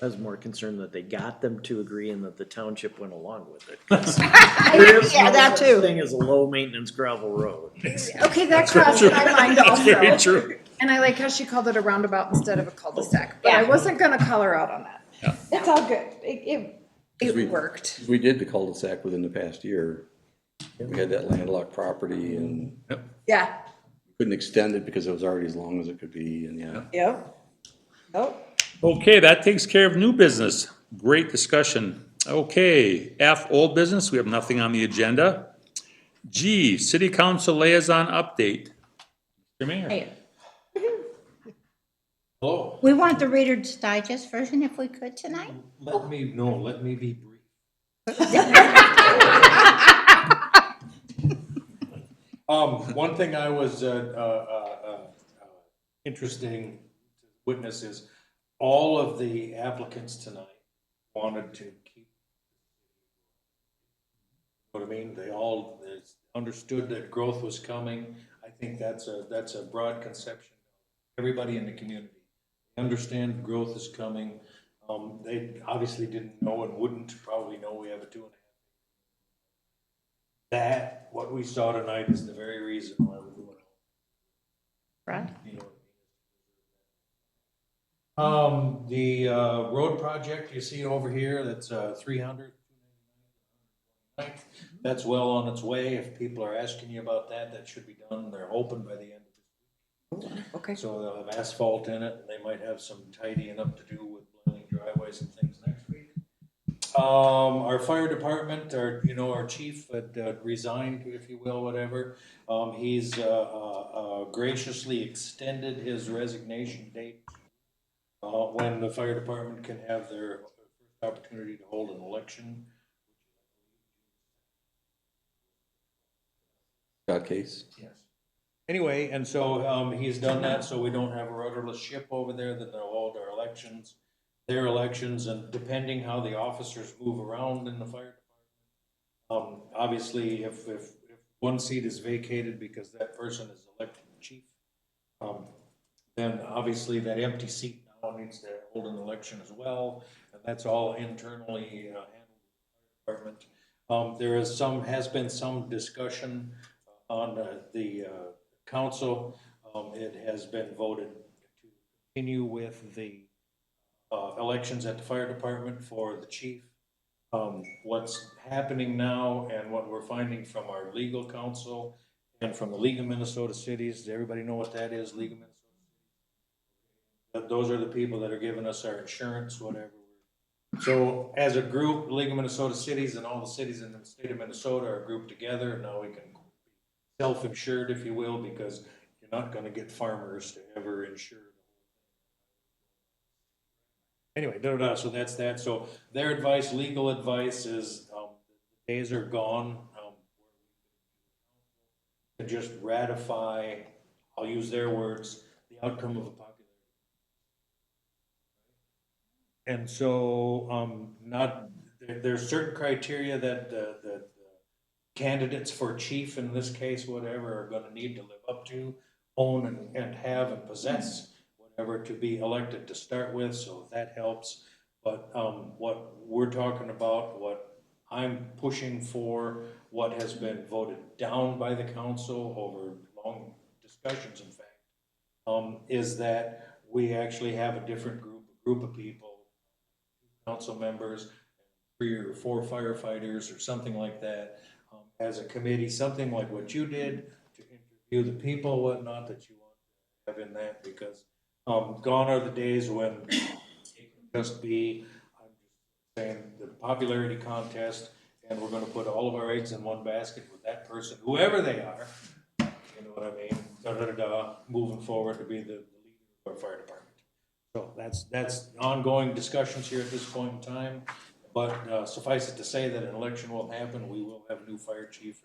I was more concerned that they got them to agree and that the township went along with it. Yeah, that too. Thing is a low-maintenance gravel road. Okay, that crossed my mind Very also. true. And I like how she called it a roundabout instead of a cul-de-sac, but I wasn't gonna call her out on that. Yeah. It's all good. It we- worked. We did the cul-de-sac within the past year. We had that landlocked property and Yeah. couldn't extend it because it was already as long as it could be, and yeah. Yep. Nope. Okay, that takes care of new business. Great discussion. Okay, F, old business, we have nothing on the agenda. G, city council liaison update. Mr. Mayor. Hey, Hello, we want the Reader's Digest version if we could tonight. let me be brief. One thing I was, interesting to witness is all of the applicants tonight wanted to keep. You know what I mean? They all understood that growth was coming. I think that's a broad conception. Everybody in the community understand growth is coming. They obviously didn't know and wouldn't probably know we have a 2.5. That, what we saw tonight is the very reason why we're doing it. Brad? You know what I mean? The road project you see over here, that's 300. That's well on its way. If people are asking you about that, that should be done. They're hoping by the end of this week. Okay. So they'll have asphalt in it, and they might have some tidying up to do with blending driveways and things next week. Our fire department, our chief had resigned, if you will, whatever. He's graciously extended his resignation date when the fire department can have their first opportunity to hold an election. Got case? Yes. Anyway, and so he's done that, so we don't have a rudderless ship over there, that they'll hold our elections, their elections, and depending how the officers move around in the fire department. Obviously, if one seat is vacated because that person is elected chief, then obviously that empty seat now needs to hold an election as well, and that's all internally handled in the fire department. There has been some discussion on the council. It has been voted to continue with the elections at the fire department for the chief. What's happening now and what we're finding from our legal counsel and from the League of Minnesota Cities, does everybody know what that is, League of Minnesota Cities? Those are the people that are giving us our insurance, whatever. So as a group, League of Minnesota Cities and all the cities in the state of Minnesota are grouped together. Now we can self-insured, if you will, because you're not going to get farmers to ever insure. Anyway, so that's that. So their advice, legal advice is the days are gone. To just ratify, I'll use their words, the outcome of a popularity. And so there's certain criteria that the candidates for chief, in this case, whatever, are going to need to live up to, own and have and possess whatever to be elected to start with, so that helps. But what we're talking about, what I'm pushing for, what has been voted down by the council over long discussions, in fact, is that we actually have a different group of people, council members, 3 or 4 firefighters or something like that, as a committee, something like what you did to interview the people, whatnot, that you want to have in that, because gone are the days when it can just be, I'm just saying, the popularity contest, and we're gonna put all of our eggs in one basket with that person, whoever they are, you know what I mean? Da-da-da-da, moving forward to be the leader of our fire department. So that's ongoing discussions here at this point in time, but suffice it to say that an election will happen, we will have a new fire chief.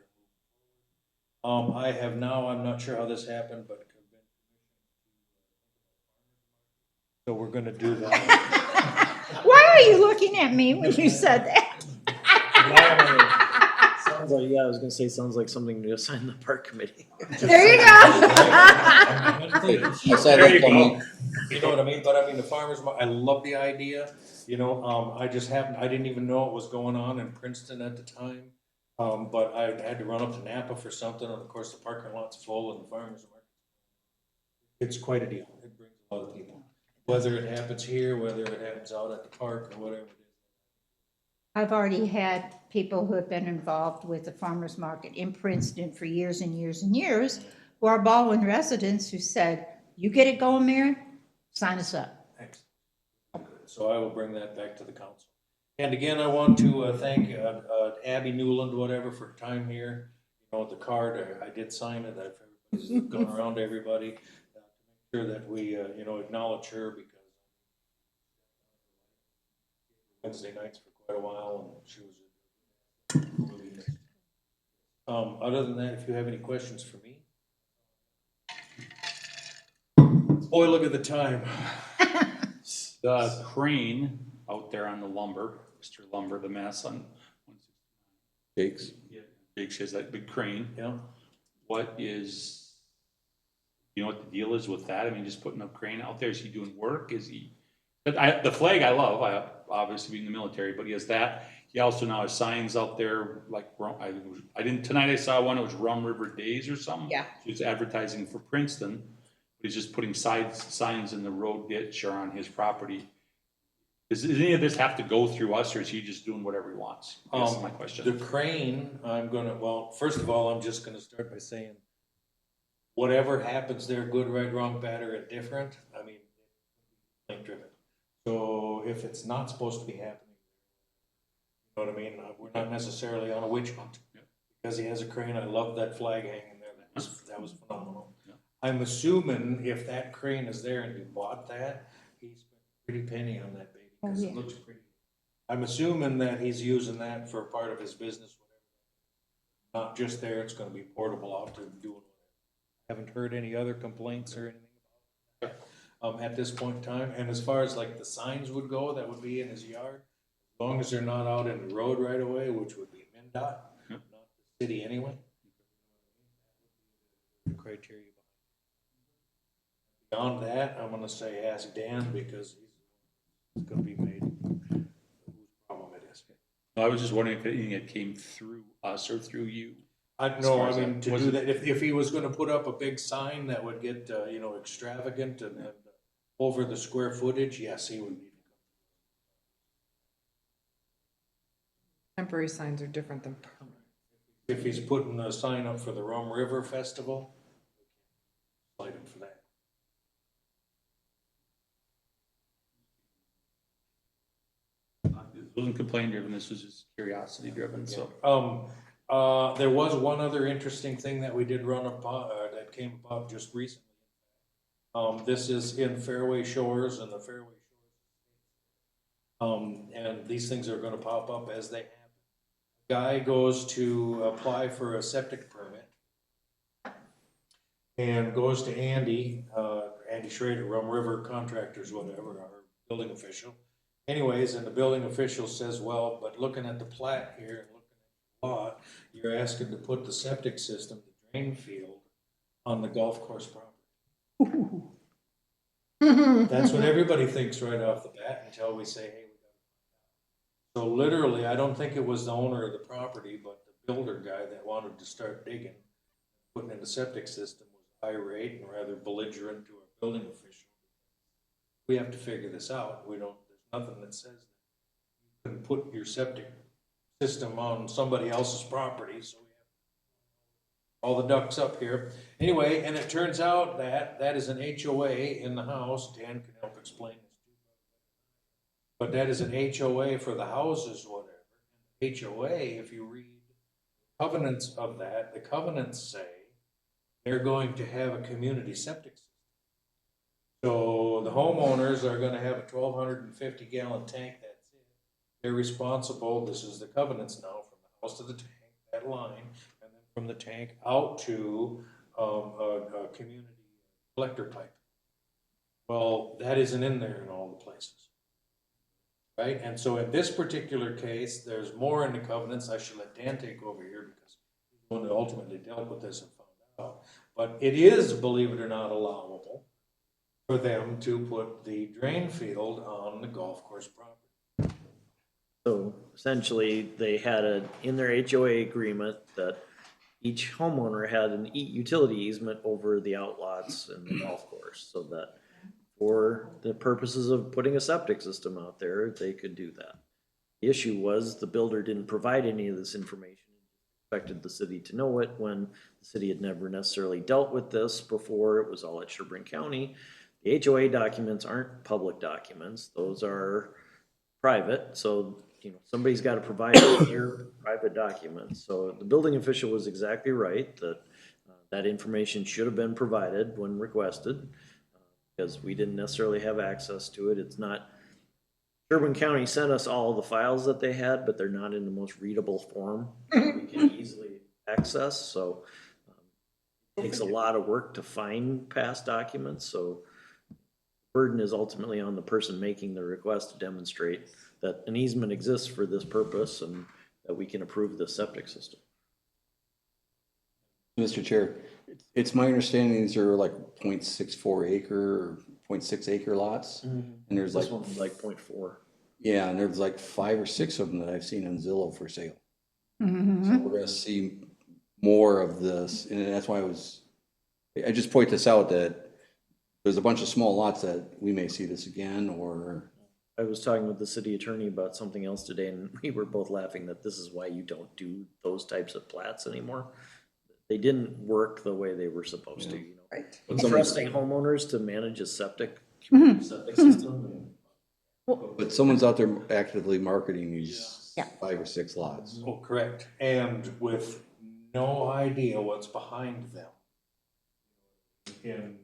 I have now, I'm not sure how this happened, but so we're gonna do that. Why are you looking at me when you said that? Sounds like, yeah, I was gonna say, sounds like something to assign the park committee. There you go. There you go. You know what I mean? But I mean, the farmers, I love the idea, you know, I just happened, I didn't even know what was going on in Princeton at the time. But I had to run up to Napa for something, and of course, the parking lot's full and the farmers market. It's quite a deal. It brings a lot of people, whether it happens here, whether it happens out at the park or whatever it is. I've already had people who have been involved with the farmer's market in Princeton for years and years and years, who are Baldwin residents who said, you get it going, Mary, sign us up. Thanks. So I will bring that back to the council. And again, I want to thank Abby Newland, whatever, for time here. You know, the card, I did sign it. I've gone around to everybody to make sure that we, you know, acknowledge her because Wednesday nights for quite a while, and she was really nice. Other than that, if you have any questions for me. Boy, look at the time. The crane out there on the lumber, Mr. Lumber, the mess on 169. Jake's. Yeah, Jake has that big crane. Yeah. What is, you know what the deal is with that? I mean, just putting a crane out there, is he doing work? Is he, but the flag I love, I obviously being in the military, but he has that. He also now has signs out there, like, I didn't, tonight I saw one, it was Rum River Days or something. Yeah. He's advertising for Princeton. He's just putting signs in the road ditch or on his property. Does any of this have to go through us, or is he just doing whatever he wants? That's my question. The crane, well, first of all, I'm just gonna start by saying, whatever happens there, good, right, wrong, bad, or indifferent, I mean, complaint driven. So if it's not supposed to be happening, you know what I mean? We're not necessarily on a witch hunt. Because he has a crane, I love that flag hanging there, that was phenomenal. Yeah. I'm assuming if that crane is there and you bought that, he spent a pretty penny on that baby, because it looks pretty. I'm assuming that he's using that for part of his business, whatever. Not just there, it's gonna be portable out to do it. Haven't heard any other complaints or anything about it, at this point in time. And as far as like the signs would go, that would be in his yard, as long as they're not out in the road right away, which would be MnDOT, not the city anyway. Criteria. Beyond that, I'm gonna say ask Dan, because he's gonna be made whose problem it is. I was just wondering if anything that came through us or through you. No, I mean, to do that, if he was gonna put up a big sign that would get, you know, extravagant and over the square footage, yes, he would need to come. Temporary signs are different than permanent. If he's putting a sign up for the Rum River Festival, slide him for that. This wasn't complaint driven, this was just curiosity driven, so. There was one other interesting thing that we did run up, that came up just recently. This is in Fairway Shores and the Fairway Shores. And these things are gonna pop up as they happen. Guy goes to apply for a septic permit and goes to Andy Schrader, Rum River Contractors, whatever, our building official. Anyways, and the building official says, well, but looking at the plat here, and looking at the lot, you're asking to put the septic system, the drain field, on the golf course property. That's what everybody thinks right off the bat until we say, hey, we got. So literally, I don't think it was the owner of the property, but the builder guy that wanted to start digging, putting in the septic system, was irate and rather belligerent to our building official. We have to figure this out. There's nothing that says that you can put your septic system on somebody else's property, so we have all the ducks up here. Anyway, and it turns out that that is an HOA in the house. Dan can help explain this too. But that is an HOA for the houses, whatever. HOA, if you read covenants of that, the covenants say they're going to have a community septic system. So the homeowners are gonna have a 1,250 gallon tank, that's it. They're responsible, this is the covenants now, from the house to the tank, that line, and then from the tank out to a community collector pipe. Well, that isn't in there in all the places. Right, and so in this particular case, there's more in the covenants. I should let Dan take over here because he's the one that ultimately dealt with this and found out. But it is, believe it or not, allowable for them to put the drain field on the golf course property. So essentially, they had in their HOA agreement that each homeowner had an utility easement over the outlots and the golf course, so that for the purposes of putting a septic system out there, they could do that. The issue was the builder didn't provide any of this information, expected the city to know it when the city had never necessarily dealt with this before. It was all at Sherburne County. The HOA documents aren't public documents. Those are private. So, somebody's got to provide their private documents. So the building official was exactly right that that information should have been provided when requested, because we didn't necessarily have access to it. It's not, Sherburne County sent us all the files that they had, but they're not in the most readable form that we can easily access. So it takes a lot of work to find past documents. So the burden is ultimately on the person making the request to demonstrate that an easement exists for this purpose and that we can approve the septic system. Mr. Chair, it's my understanding these are like 0.64 acre or 0.6 acre lots. And there's This like, one's like 0.4. yeah, and there's like 5 or 6 of them that I've seen on Zillow for sale. Mm-hmm. So we're gonna see more of this, and that's why I just point this out, that there's a bunch of small lots that we may see this again, or. I was talking with the city attorney about something else today, and we were both laughing that this is why you don't do those types of plats anymore. They didn't work the way they were supposed to, Right. Trusting homeowners to manage a septic system. But someone's out there actively marketing these Yeah. 5 or 6 lots. Oh, correct. And with no idea what's behind them. In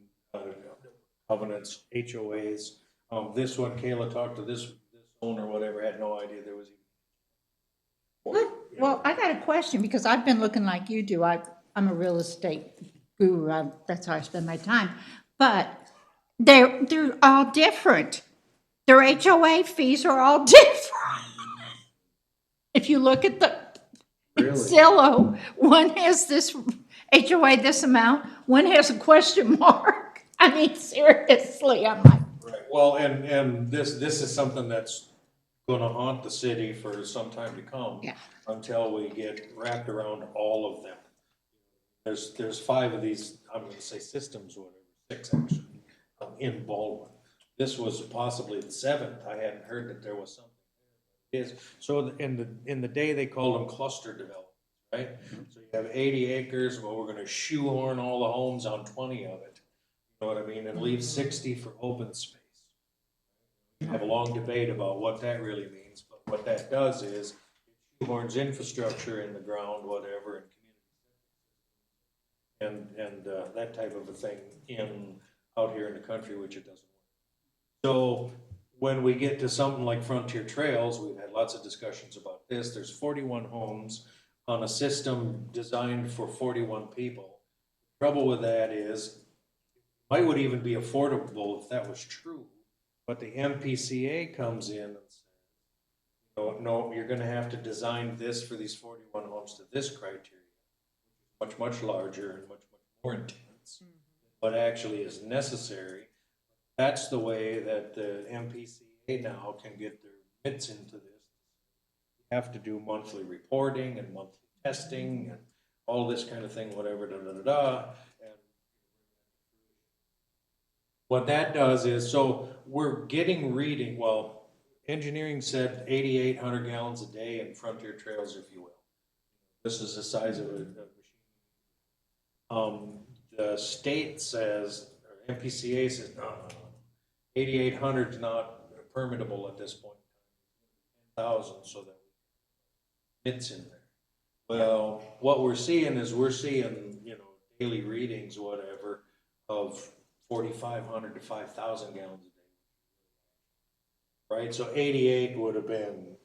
covenants, HOAs. This one, Kayla talked to this owner, whatever, had no idea there was even. Well, I got a question, because I've been looking like you do. I'm a real estate guru. That's how I spend my time. But they're all different. Their HOA fees are all different. If you look at the Zillow, one has this HOA this amount, one has a question mark. I mean, seriously, I'm like, Right, well, and this is something that's gonna haunt the city for some time to come. Yeah. Until we get wrapped around all of them. There's 5 of these, I'm gonna say systems, or whatever, 6 actually, in Baldwin. This was possibly the 7th. I hadn't heard that there was something. So in the day, they called them cluster developments, right? So you have 80 acres, well, we're gonna shoehorn all the homes on 20 of it. You know what I mean? And leave 60 for open space. We have a long debate about what that really means, but what that does is it shoehorns infrastructure in the ground, whatever, and that type of a thing out here in the country, which it doesn't work. So when we get to something like Frontier Trails, we've had lots of discussions about this. There's 41 homes on a system designed for 41 people. The trouble with that is, it would even be affordable if that was true, but the MPCA comes in and says, no, you're gonna have to design this for these 41 homes to this criteria, much, much larger and much, much more intense, but actually is necessary. That's the way that the MPCA now can get their mitts into this. You have to do monthly reporting and monthly testing and all this kind of thing, whatever, And what that does is, so we're getting reading, well, engineering said 8,800 gallons a day in Frontier Trails, if you will. This is the size of a machine. The state says, or MPCA says, no. 8,800 is not permittable at this point. 10,000, so that permits in there. Well, what we're seeing is daily readings, whatever, of 4,500 to 5,000 gallons a day. Right, so 88 would have been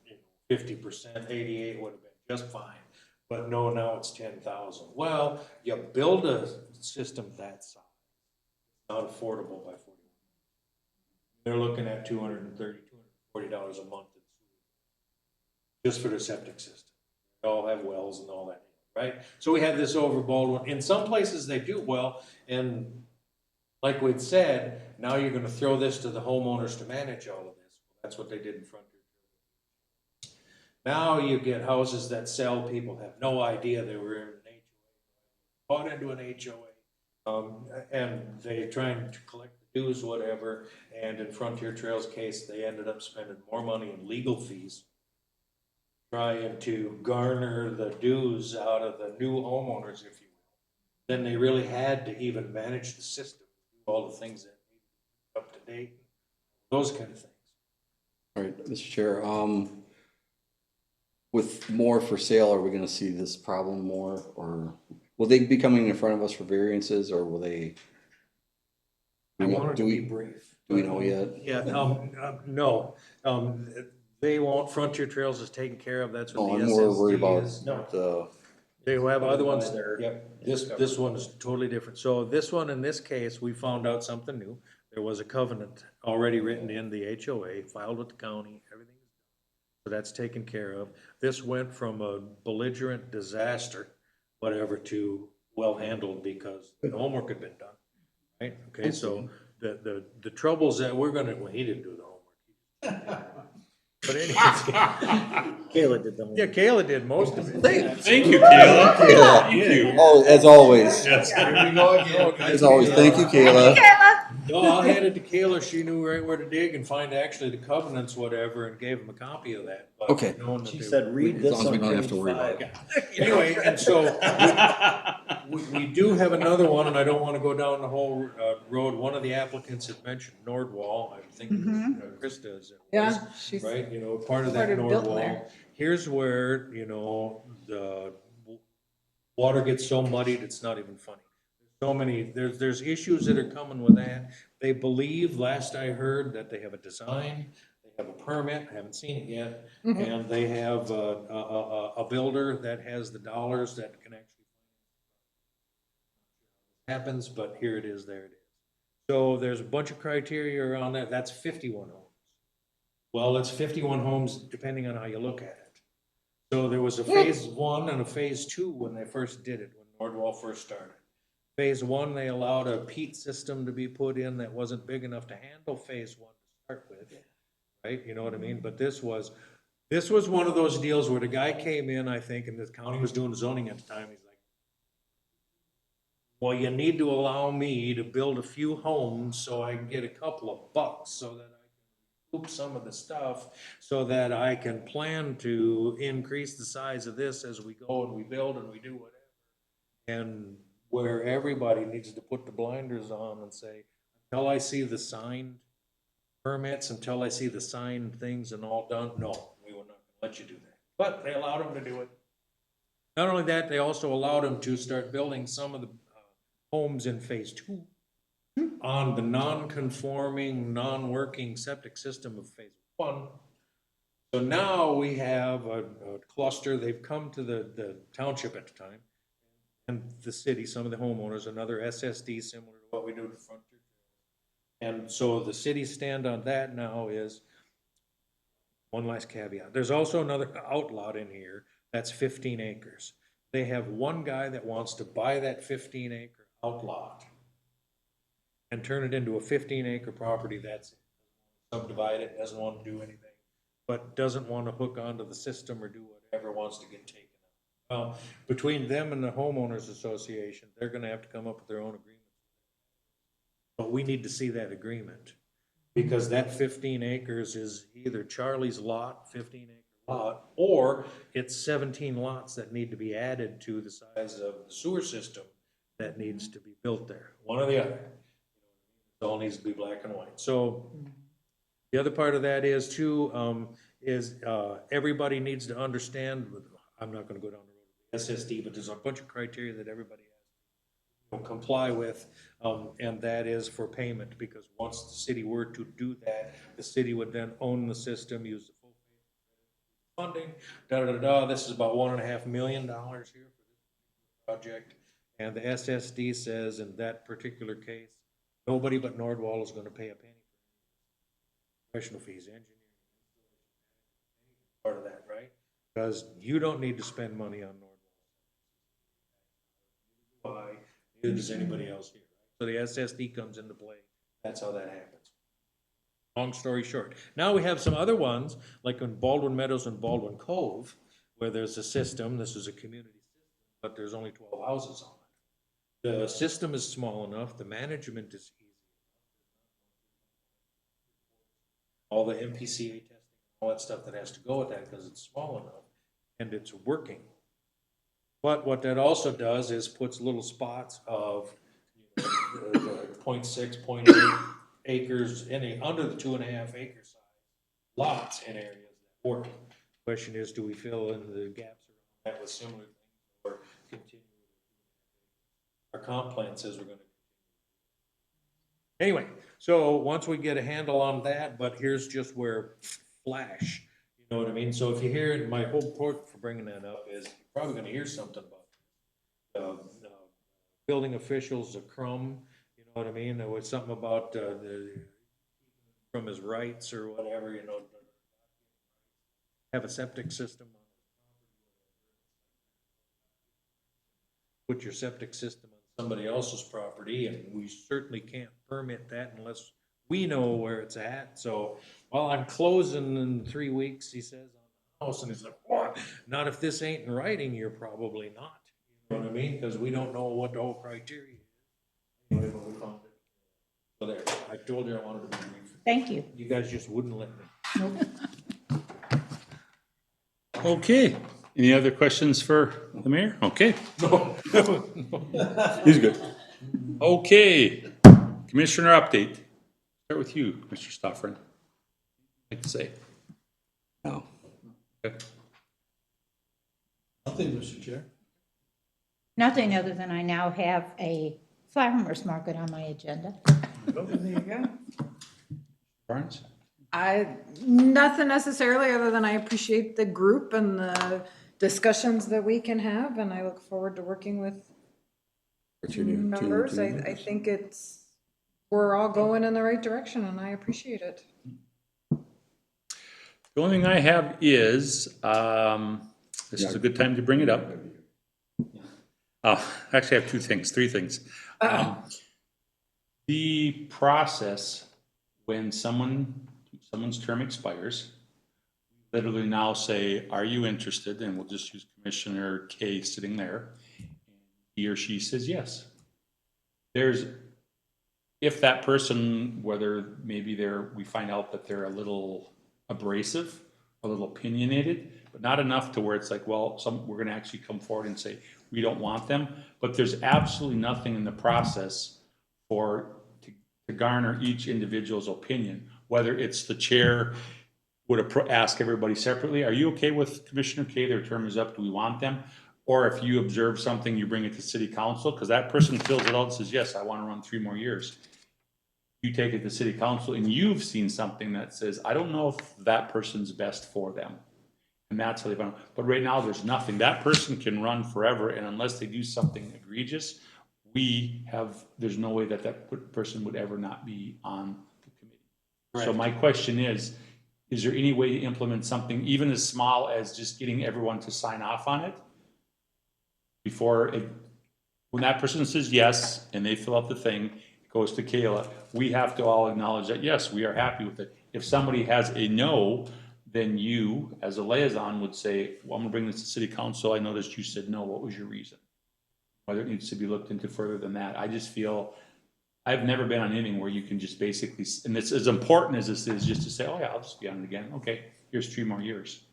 50%, 88 would have been just fine. But no, now it's 10,000. Well, you build a system that size, not affordable by 40. They're looking at $230, $240 a month just for the septic system. They all have wells and all that, right? So we have this overballed one. In some places they do well, and like we'd said, now you're going to throw this to the homeowners to manage all of this. That's what they did in Frontier. Now you get houses that sell, people have no idea they were in an HOA, bought into an HOA, and they trying to collect the dues, whatever, and in Frontier Trails case, they ended up spending more money in legal fees trying to garner the dues out of the new homeowners, if you will, than they really had to even manage the system, do all the things that need up to date, those kind of things. All right, Mr. Chair, with more for sale, are we gonna see this problem more, or will they be coming in front of us for variances, or will they? I wanted to be Do brief. we know yet? Yeah, no, they won't, Frontier Trails is taken care of, that's what No, the I'm more worried SSD about is. No, the, they have other ones there. Yep, this one is totally different. So this one, in this case, we found out something new. There was a covenant already written in the HOA, filed with the county, everything. So that's taken care of. This went from a belligerent disaster, whatever, to well-handled because the homework had been done, right? Okay, so the troubles that we're gonna, well, he didn't do the homework. But anyways. Kayla did the homework. Yeah, Kayla did most of it. Thank you, Kayla. Thank you. oh, as always, Yes. Here we go again. as always, thank you, Kayla. No, I'll hand it to Kayla. She knew right where to dig and find actually the covenants, whatever, and gave him a copy of that. But Okay. knowing that She they said, read As this long as we on don't have to worry about page it. 5. Anyway, and so we do have another one, and I don't want to go down the whole road. One of the applicants had mentioned Nordwall. I think Krista is. Yeah, she's Right, part of that part of built Nordwall. there. Here's where, the water gets so muddied, it's not even funny. So many, there's issues that are coming with that. They believe, last I heard, that they have a design, they have a permit, haven't seen it yet, and they have a builder that has the dollars that can actually happens, but here it is, there it is. So there's a bunch of criteria around that. That's 51 homes. Well, it's 51 homes depending on how you look at it. So there was a phase 1 and a phase 2 when they first did it, when Nordwall first started. Phase 1, they allowed a peat system to be put in that wasn't big enough to handle phase 1 to start with, right? You know what I mean? But this was one of those deals where the guy came in, I think, and the county was doing zoning at the time. He's like, well, you need to allow me to build a few homes so I can get a couple of bucks so that I can recoup some of the stuff so that I can plan to increase the size of this as we go and we build and we do whatever. And where everybody needs to put the blinders on and say, until I see the signed permits, until I see the signed things and all done, no, we will not let you do that. But they allowed them to do it. Not only that, they also allowed them to start building some of the homes in phase 2 on the non-conforming, non-working septic system of phase 1. So now we have a cluster. They've come to the township at the time and the city, some of the homeowners, another SSD similar to what we do at Frontier. And so the city's stand on that now is, one last caveat, there's also another outlot in here that's 15 acres. They have one guy that wants to buy that 15-acre outlot and turn it into a 15-acre property. That's it. Subdivide it, doesn't want to do anything, but doesn't want to hook onto the system or do whatever, wants to get taken out. Well, between them and the homeowners association, they're going to have to come up with their own agreement. But we need to see that agreement because that 15 acres is either Charlie's lot, 15-acre lot, or it's 17 lots that need to be added to the size of the sewer system that needs to be built there. One or the other. It all needs to be black and white. So the other part of that is too, everybody needs to understand I'm not gonna go down the road of the SSD, but there's a bunch of criteria that everybody has to comply with, and that is for payment, because once the city were to do that, the city would then own the system, use the full funding, da-da-da-da. This is about $1.5 million here for this project. And the SSD says in that particular case, nobody but Nordwall is gonna pay a penny for professional fees, engineering, part of that, right? Because you don't need to spend money on Nordwall. Why? Neither does anybody else here. So the SSD comes into play. That's how that happens. Long story short. Now we have some other ones, like in Baldwin Meadows and Baldwin Cove, where there's a system, this is a community system, but there's only 12 houses on it. The system is small enough, the management is easy. All the MPCA testing, all that stuff that has to go with that because it's small enough and it's working. But what that also does is puts little spots of 0.6, 0.8 acres, any under the 2.5 acre size lots in areas that work. Question is, do we fill in the gaps around that with similar things or continue? Our comp plan says we're gonna. Anyway, so once we get a handle on that, but here's just where flash, you know what I mean? So if you hear it, my whole point for bringing that up is you're probably gonna hear something about building officials, a crumb, you know what I mean? There was something about from his rights or whatever, you know, have a septic system. Put your septic system on somebody else's property, and we certainly can't permit that unless we know where it's at. So, well, I'm closing in 3 weeks, he says, on the house, and he's like, what? Not if this ain't in writing, you're probably not. You know what I mean? Because we don't know what the whole criteria is. Anyway, but we found it. So there, I told you I wanted to be brief. Thank you. You guys just wouldn't let me. Okay, any other questions for the mayor? Okay. No. He's good. Okay, commissioner update. Start with you, Mr. Stoffren. Like to say. No. Okay. Nothing, Mr. Chair. Nothing other than I now have a farmer's market on my agenda. There you go. Barnes? Nothing necessarily, other than I appreciate the group and the discussions that we can have, and I look forward to working with What's your new- two members. I members? think we're all going in the right direction, and I appreciate it. The only thing I have is, this is a good time to bring it up. Actually, I have three things. The process, when someone's term expires, literally now say, are you interested? And we'll just use Commissioner K sitting there. He or she says yes. If that person, whether maybe we find out that they're a little abrasive, a little opinionated, but not enough to where it's like, well, we're gonna actually come forward and say, we don't want them. But there's absolutely nothing in the process to garner each individual's opinion, whether it's the chair would ask everybody separately, are you okay with Commissioner K, their term is up, do we want them? Or if you observe something, you bring it to city council, because that person fills it out and says, yes, I want to run 3 more years. You take it to city council and you've seen something that says, I don't know if that person's best for them. And that's how they found. But right now, there's nothing. That person can run forever, and unless they do something egregious, there's no way that person would ever not be on the committee. Correct. So my question is there any way to implement something even as small as just getting everyone to sign off on it? When that person says yes, and they fill out the thing, it goes to Kayla, we have to all acknowledge that, yes, we are happy with it. If somebody has a no, then you, as a liaison, would say, well, I'm gonna bring this to city council. I noticed you said no. What was your reason? Whether it needs to be looked into further than that. I just feel, I've never been on anything where you can just basically, and it's as important as this is, just to say, oh yeah, I'll just be on it again. Okay, here's 3 more years.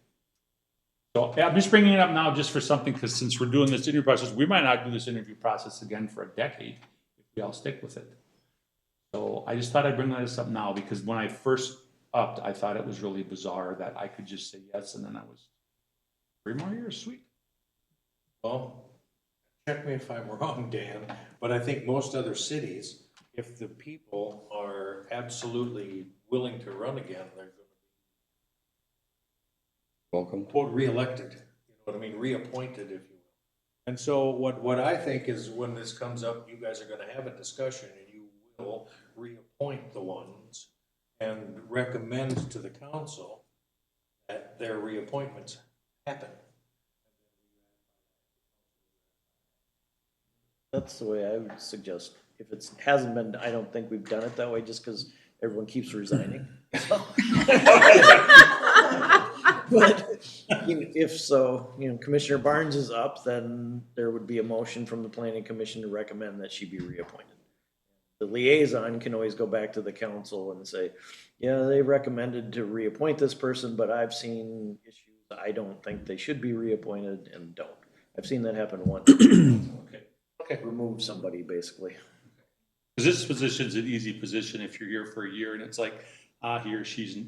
So I'm just bringing it up now just for something, because since we're doing this interview process, we might not do this interview process again for a decade if we all stick with it. So I just thought I'd bring this up now, because when I first upped, I thought it was really bizarre that I could just say yes, and then I was 3 more years, sweet. Well, check me if I'm wrong, Dan, but I think most other cities, if the people are absolutely willing to run again, they're Welcome. quote, reelected, you know what I mean, reappointed, if you will. And so what I think is when this comes up, you guys are gonna have a discussion and you will reappoint the ones and recommend to the council that their reappointments happen. That's the way I would suggest. If it hasn't been, I don't think we've done it that way, just because everyone keeps resigning. But if so, Commissioner Barnes is up, then there would be a motion from the planning commission to recommend that she be reappointed. The liaison can always go back to the council and say, yeah, they recommended to reappoint this person, but I've seen issues. I don't think they should be reappointed, and don't. I've seen that happen once. Okay. Remove somebody, basically. Because this position's an easy position if you're here for a year and it's like, he or she's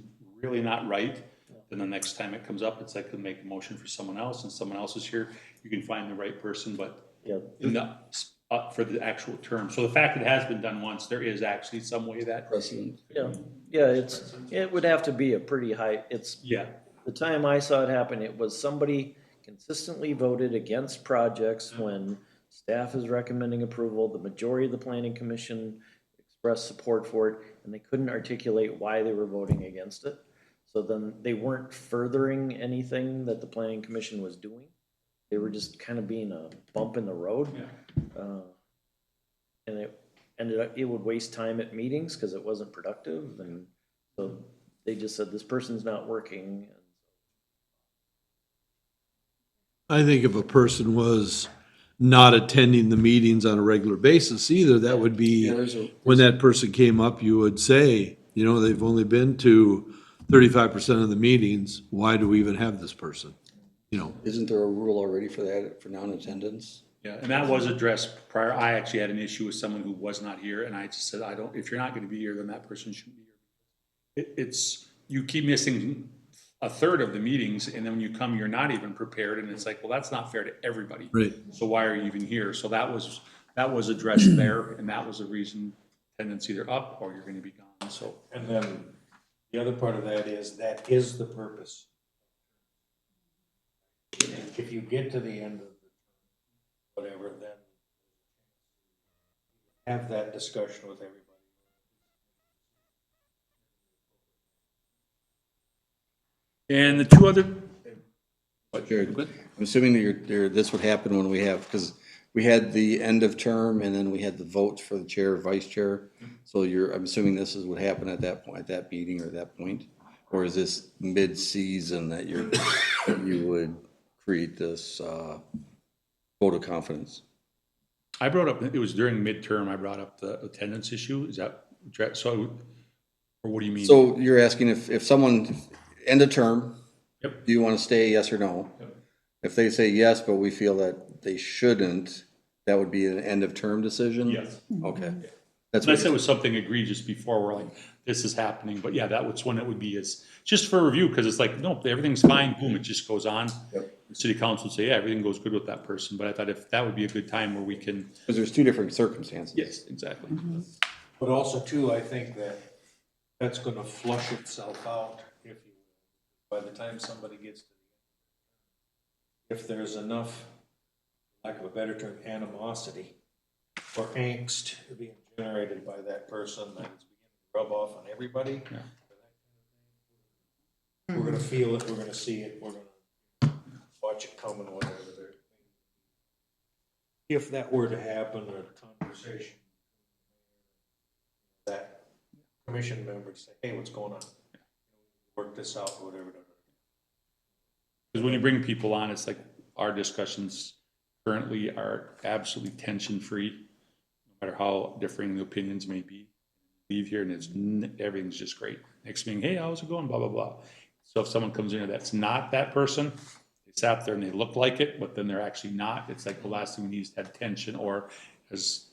really not right. Then the next time it comes up, it's like to make a motion for someone else and someone else is here. You can find the right person, but up for the actual term. So the fact that it has been done once, there is actually some way that. Precedent. Yeah, it would have to be a pretty high, Yeah. the time I saw it happen, it was somebody consistently voted against projects when staff is recommending approval, the majority of the planning commission expressed support for it, and they couldn't articulate why they were voting against it. So then they weren't furthering anything that the planning commission was doing. They were just kind of being a bump in the road. And it ended up, it would waste time at meetings because it wasn't productive. And so they just said, this person's not working. I think if a person was not attending the meetings on a regular basis either, that would be, when that person came up, you would say, they've only been to 35% of the meetings, why do we even have this person? Isn't there a rule already for that, for non-attendance? Yeah, and that was addressed prior. I actually had an issue with someone who was not here, and I just said, if you're not gonna be here, then that person shouldn't be here. You keep missing a third of the meetings, and then when you come, you're not even prepared, and it's like, well, that's not fair to everybody. Right. So why are you even here? So that was addressed there, and that was a reason attendance either up or you're gonna be gone, so. And then the other part of that is the purpose. If you get to the end of whatever, then have that discussion with everybody. And the two other, Jared, I'm assuming that this would happen when we have, because we had the end of term and then we had the votes for the chair, vice chair. So I'm assuming this is what happened at that point, at that meeting or that point? Or is this mid-season that you would create this vote of confidence? I brought up, it was during midterm, I brought up the attendance issue. Is that, so, or what do you mean? So you're asking if someone, end of term, Yep. do you want to stay, yes or no? Yep. If they say yes, but we feel that they shouldn't, that would be an end of term decision? Yes. Okay. That's Unless what, it was something egregious before, we're like, this is happening, but yeah, that was one that would be just for review, because it's like, no, everything's fine, boom, it just goes on. Yep. The city council would say, yeah, everything goes good with that person, but I thought if that would be a good time where we can, because there's two different circumstances. yes, exactly. But also too, I think that's gonna flush itself out by the time somebody gets to the end. If there's enough, lack of a better term, animosity or angst being generated by that person that it's beginning to rub off on everybody. Yeah. We're gonna feel it, we're gonna see it, we're gonna watch it come and whatever. If that were to happen, a conversation, that commission member to say, hey, what's going on? Work this out, whatever. Because when you bring people on, it's like our discussions currently are absolutely tension-free, no matter how differing the opinions may be. Leave here and everything's just great. Next meeting, hey, how's it going? Blah, blah, blah. So if someone comes in that's not that person, they sat there and they look like it, but then they're actually not. It's like the last thing we need is to have tension, or as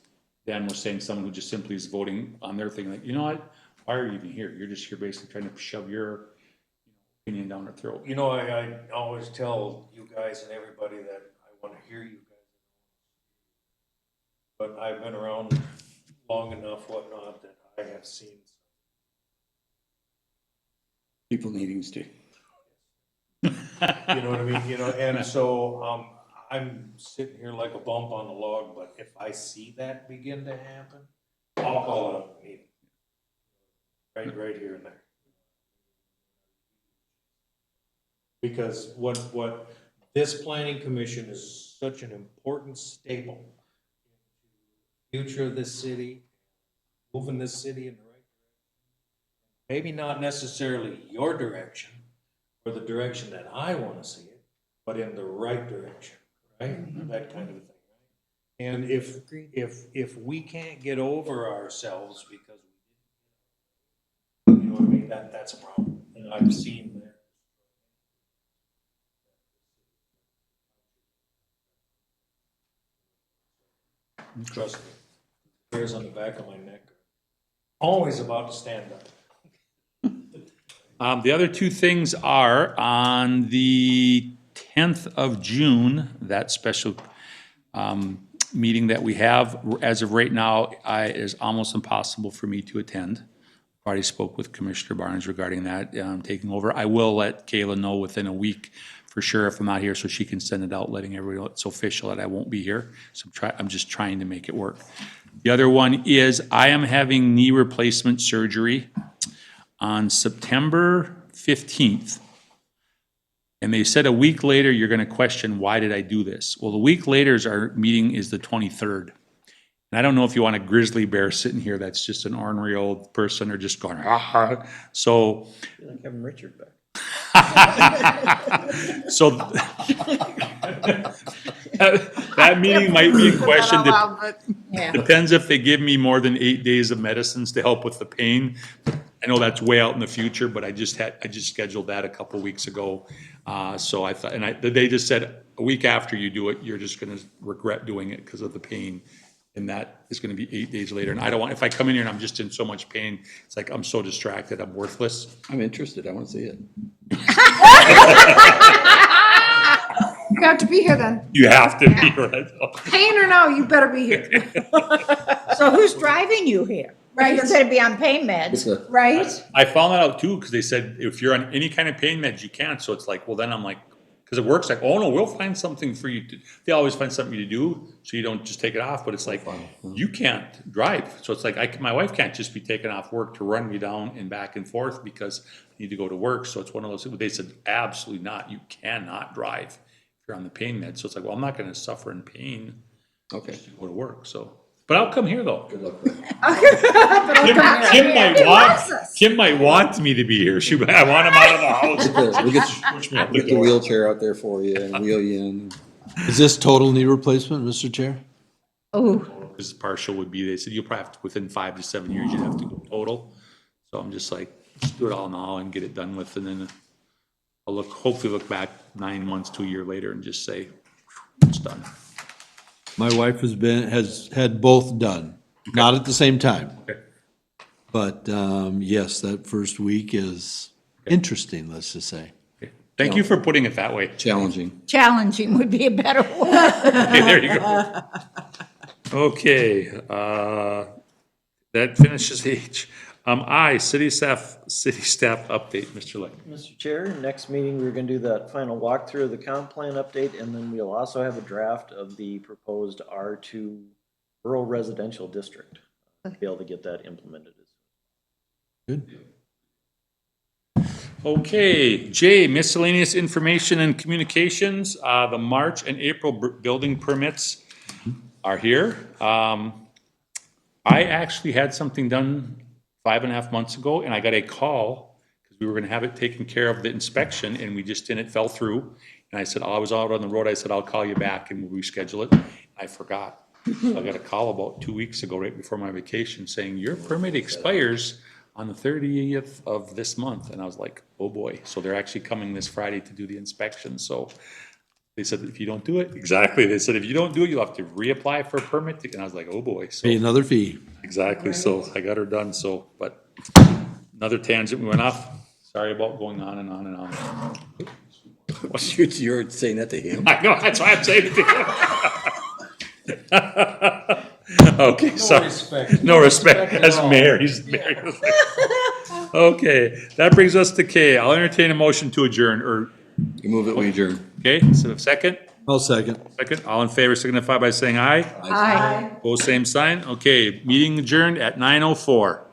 Dan was saying, someone who just simply is voting on their thing, like, you know what? Why are you even here? You're just here basically trying to shove your opinion down their throat. You know, I always tell you guys and everybody that I want to hear you guys. But I've been around long enough, whatnot, that I have seen. People needing to. You know what I mean? You know, and so, I'm sitting here like a bump on the log, but if I see that begin to happen, I'll call it up meeting. Right here and there. Because what this planning commission is such an important staple. Future of this city, moving this city in the right direction. Maybe not necessarily your direction or the direction that I want to see it, but in the right direction, right? That kind of thing. Right? And if we can't get over ourselves because you know what I mean, that's a problem. And I've seen that. Trust me, hairs on the back of my neck are always about to stand up. The other two things are on the 10th of June, that special meeting that we have, as of right now, is almost impossible for me to attend. Already spoke with Commissioner Barnes regarding that, taking over. I will let Kayla know within a week for sure if I'm not here, so she can send it out, letting everybody know it's official that I won't be here. So I'm just trying to make it work. The other one is I am having knee replacement surgery on September 15th. And they said a week later, you're gonna question, why did I do this? Well, the week later, our meeting is the 23rd. And I don't know if you want a grizzly bear sitting here that's just an ornery old person or just going, ah. So. Like having Richard back. So that meeting might be in question. Yeah. Depends if they give me more than 8 days of medicines to help with the pain. I know that's way out in the future, but I just scheduled that a couple weeks ago. So I thought, they just said a week after you do it, you're just gonna regret doing it because of the pain. And that is gonna be 8 days later. And I don't want, if I come in here and I'm just in so much pain, it's like, I'm so distracted, I'm worthless. I'm interested, I want to see it. You have to be here then. You have to be right. Pain or no, you better be here. So who's driving you here? Right. You're gonna be on pain meds, right? I found that out too, because they said if you're on any kind of pain meds, you can't. So it's like, well, then I'm like, because it works like, oh no, we'll find something for you to, they always find something to do, so you don't just take it off, but it's like, you can't drive. So it's like, my wife can't just be taking off work to run me down and back and forth because I need to go to work. So it's one of those, they said, absolutely not, you cannot drive if you're on the pain med. So it's like, well, I'm not gonna suffer in pain. Okay. Just to go to work, so. But I'll come here though. Good luck with that. Kim might want me to be here. I want him out of the house. We'll get Push me out the the door. wheelchair out there for you and wheel you in. Is this total knee replacement, Mr. Chair? Oh, This partial would be, they said you'll probably have to, within 5 to 7 years, you'd have to go total. So I'm just like, just do it all now and get it done with, and then I'll hopefully look back 9 months to a year later and just say, it's done. My wife has had both done, not at the same time. Okay. But, yes, that first week is interesting, let's just say. Okay. Thank you for putting it that way. Challenging. challenging would be a better word. Okay, there you go. Okay, that finishes H. City staff update, Mr. Lake. Mr. Chair, next meeting, we're gonna do that final walkthrough of the comp plan update, and then we'll also have a draft of the proposed R2 rural residential district. Be able to get that implemented. Good. Okay, J, miscellaneous information and communications. The March and April building permits are here. I actually had something done 5.5 months ago, and I got a call because we were gonna have it taken care of, the inspection, and we just didn't, it fell through. And I said, I was out on the road, I said, I'll call you back and we'll reschedule it. I forgot. So I got a call about 2 weeks ago, right before my vacation, saying your permit expires on the 30th of this month. And I was like, oh boy. So they're actually coming this Friday to do the inspection. So they said, if you don't do it, exactly. They said, if you don't do it, you'll have to reapply for a permit. And I was like, oh boy. So Pay another fee. exactly. So I got her done. So, but another tangent we went off. Sorry about going on and on and on. You're saying that to him? I know, that's why I'm saying it to him. Okay, so, respect. no respect, at as all. mayor, he's mayor. Okay, that brings us to K. I'll entertain a motion to adjourn, or, You move it, we adjourn. okay, so second? I'll second. Second, all in favor signify by saying aye. Aye. Opposed, same sign. Okay, meeting adjourned at 9:04.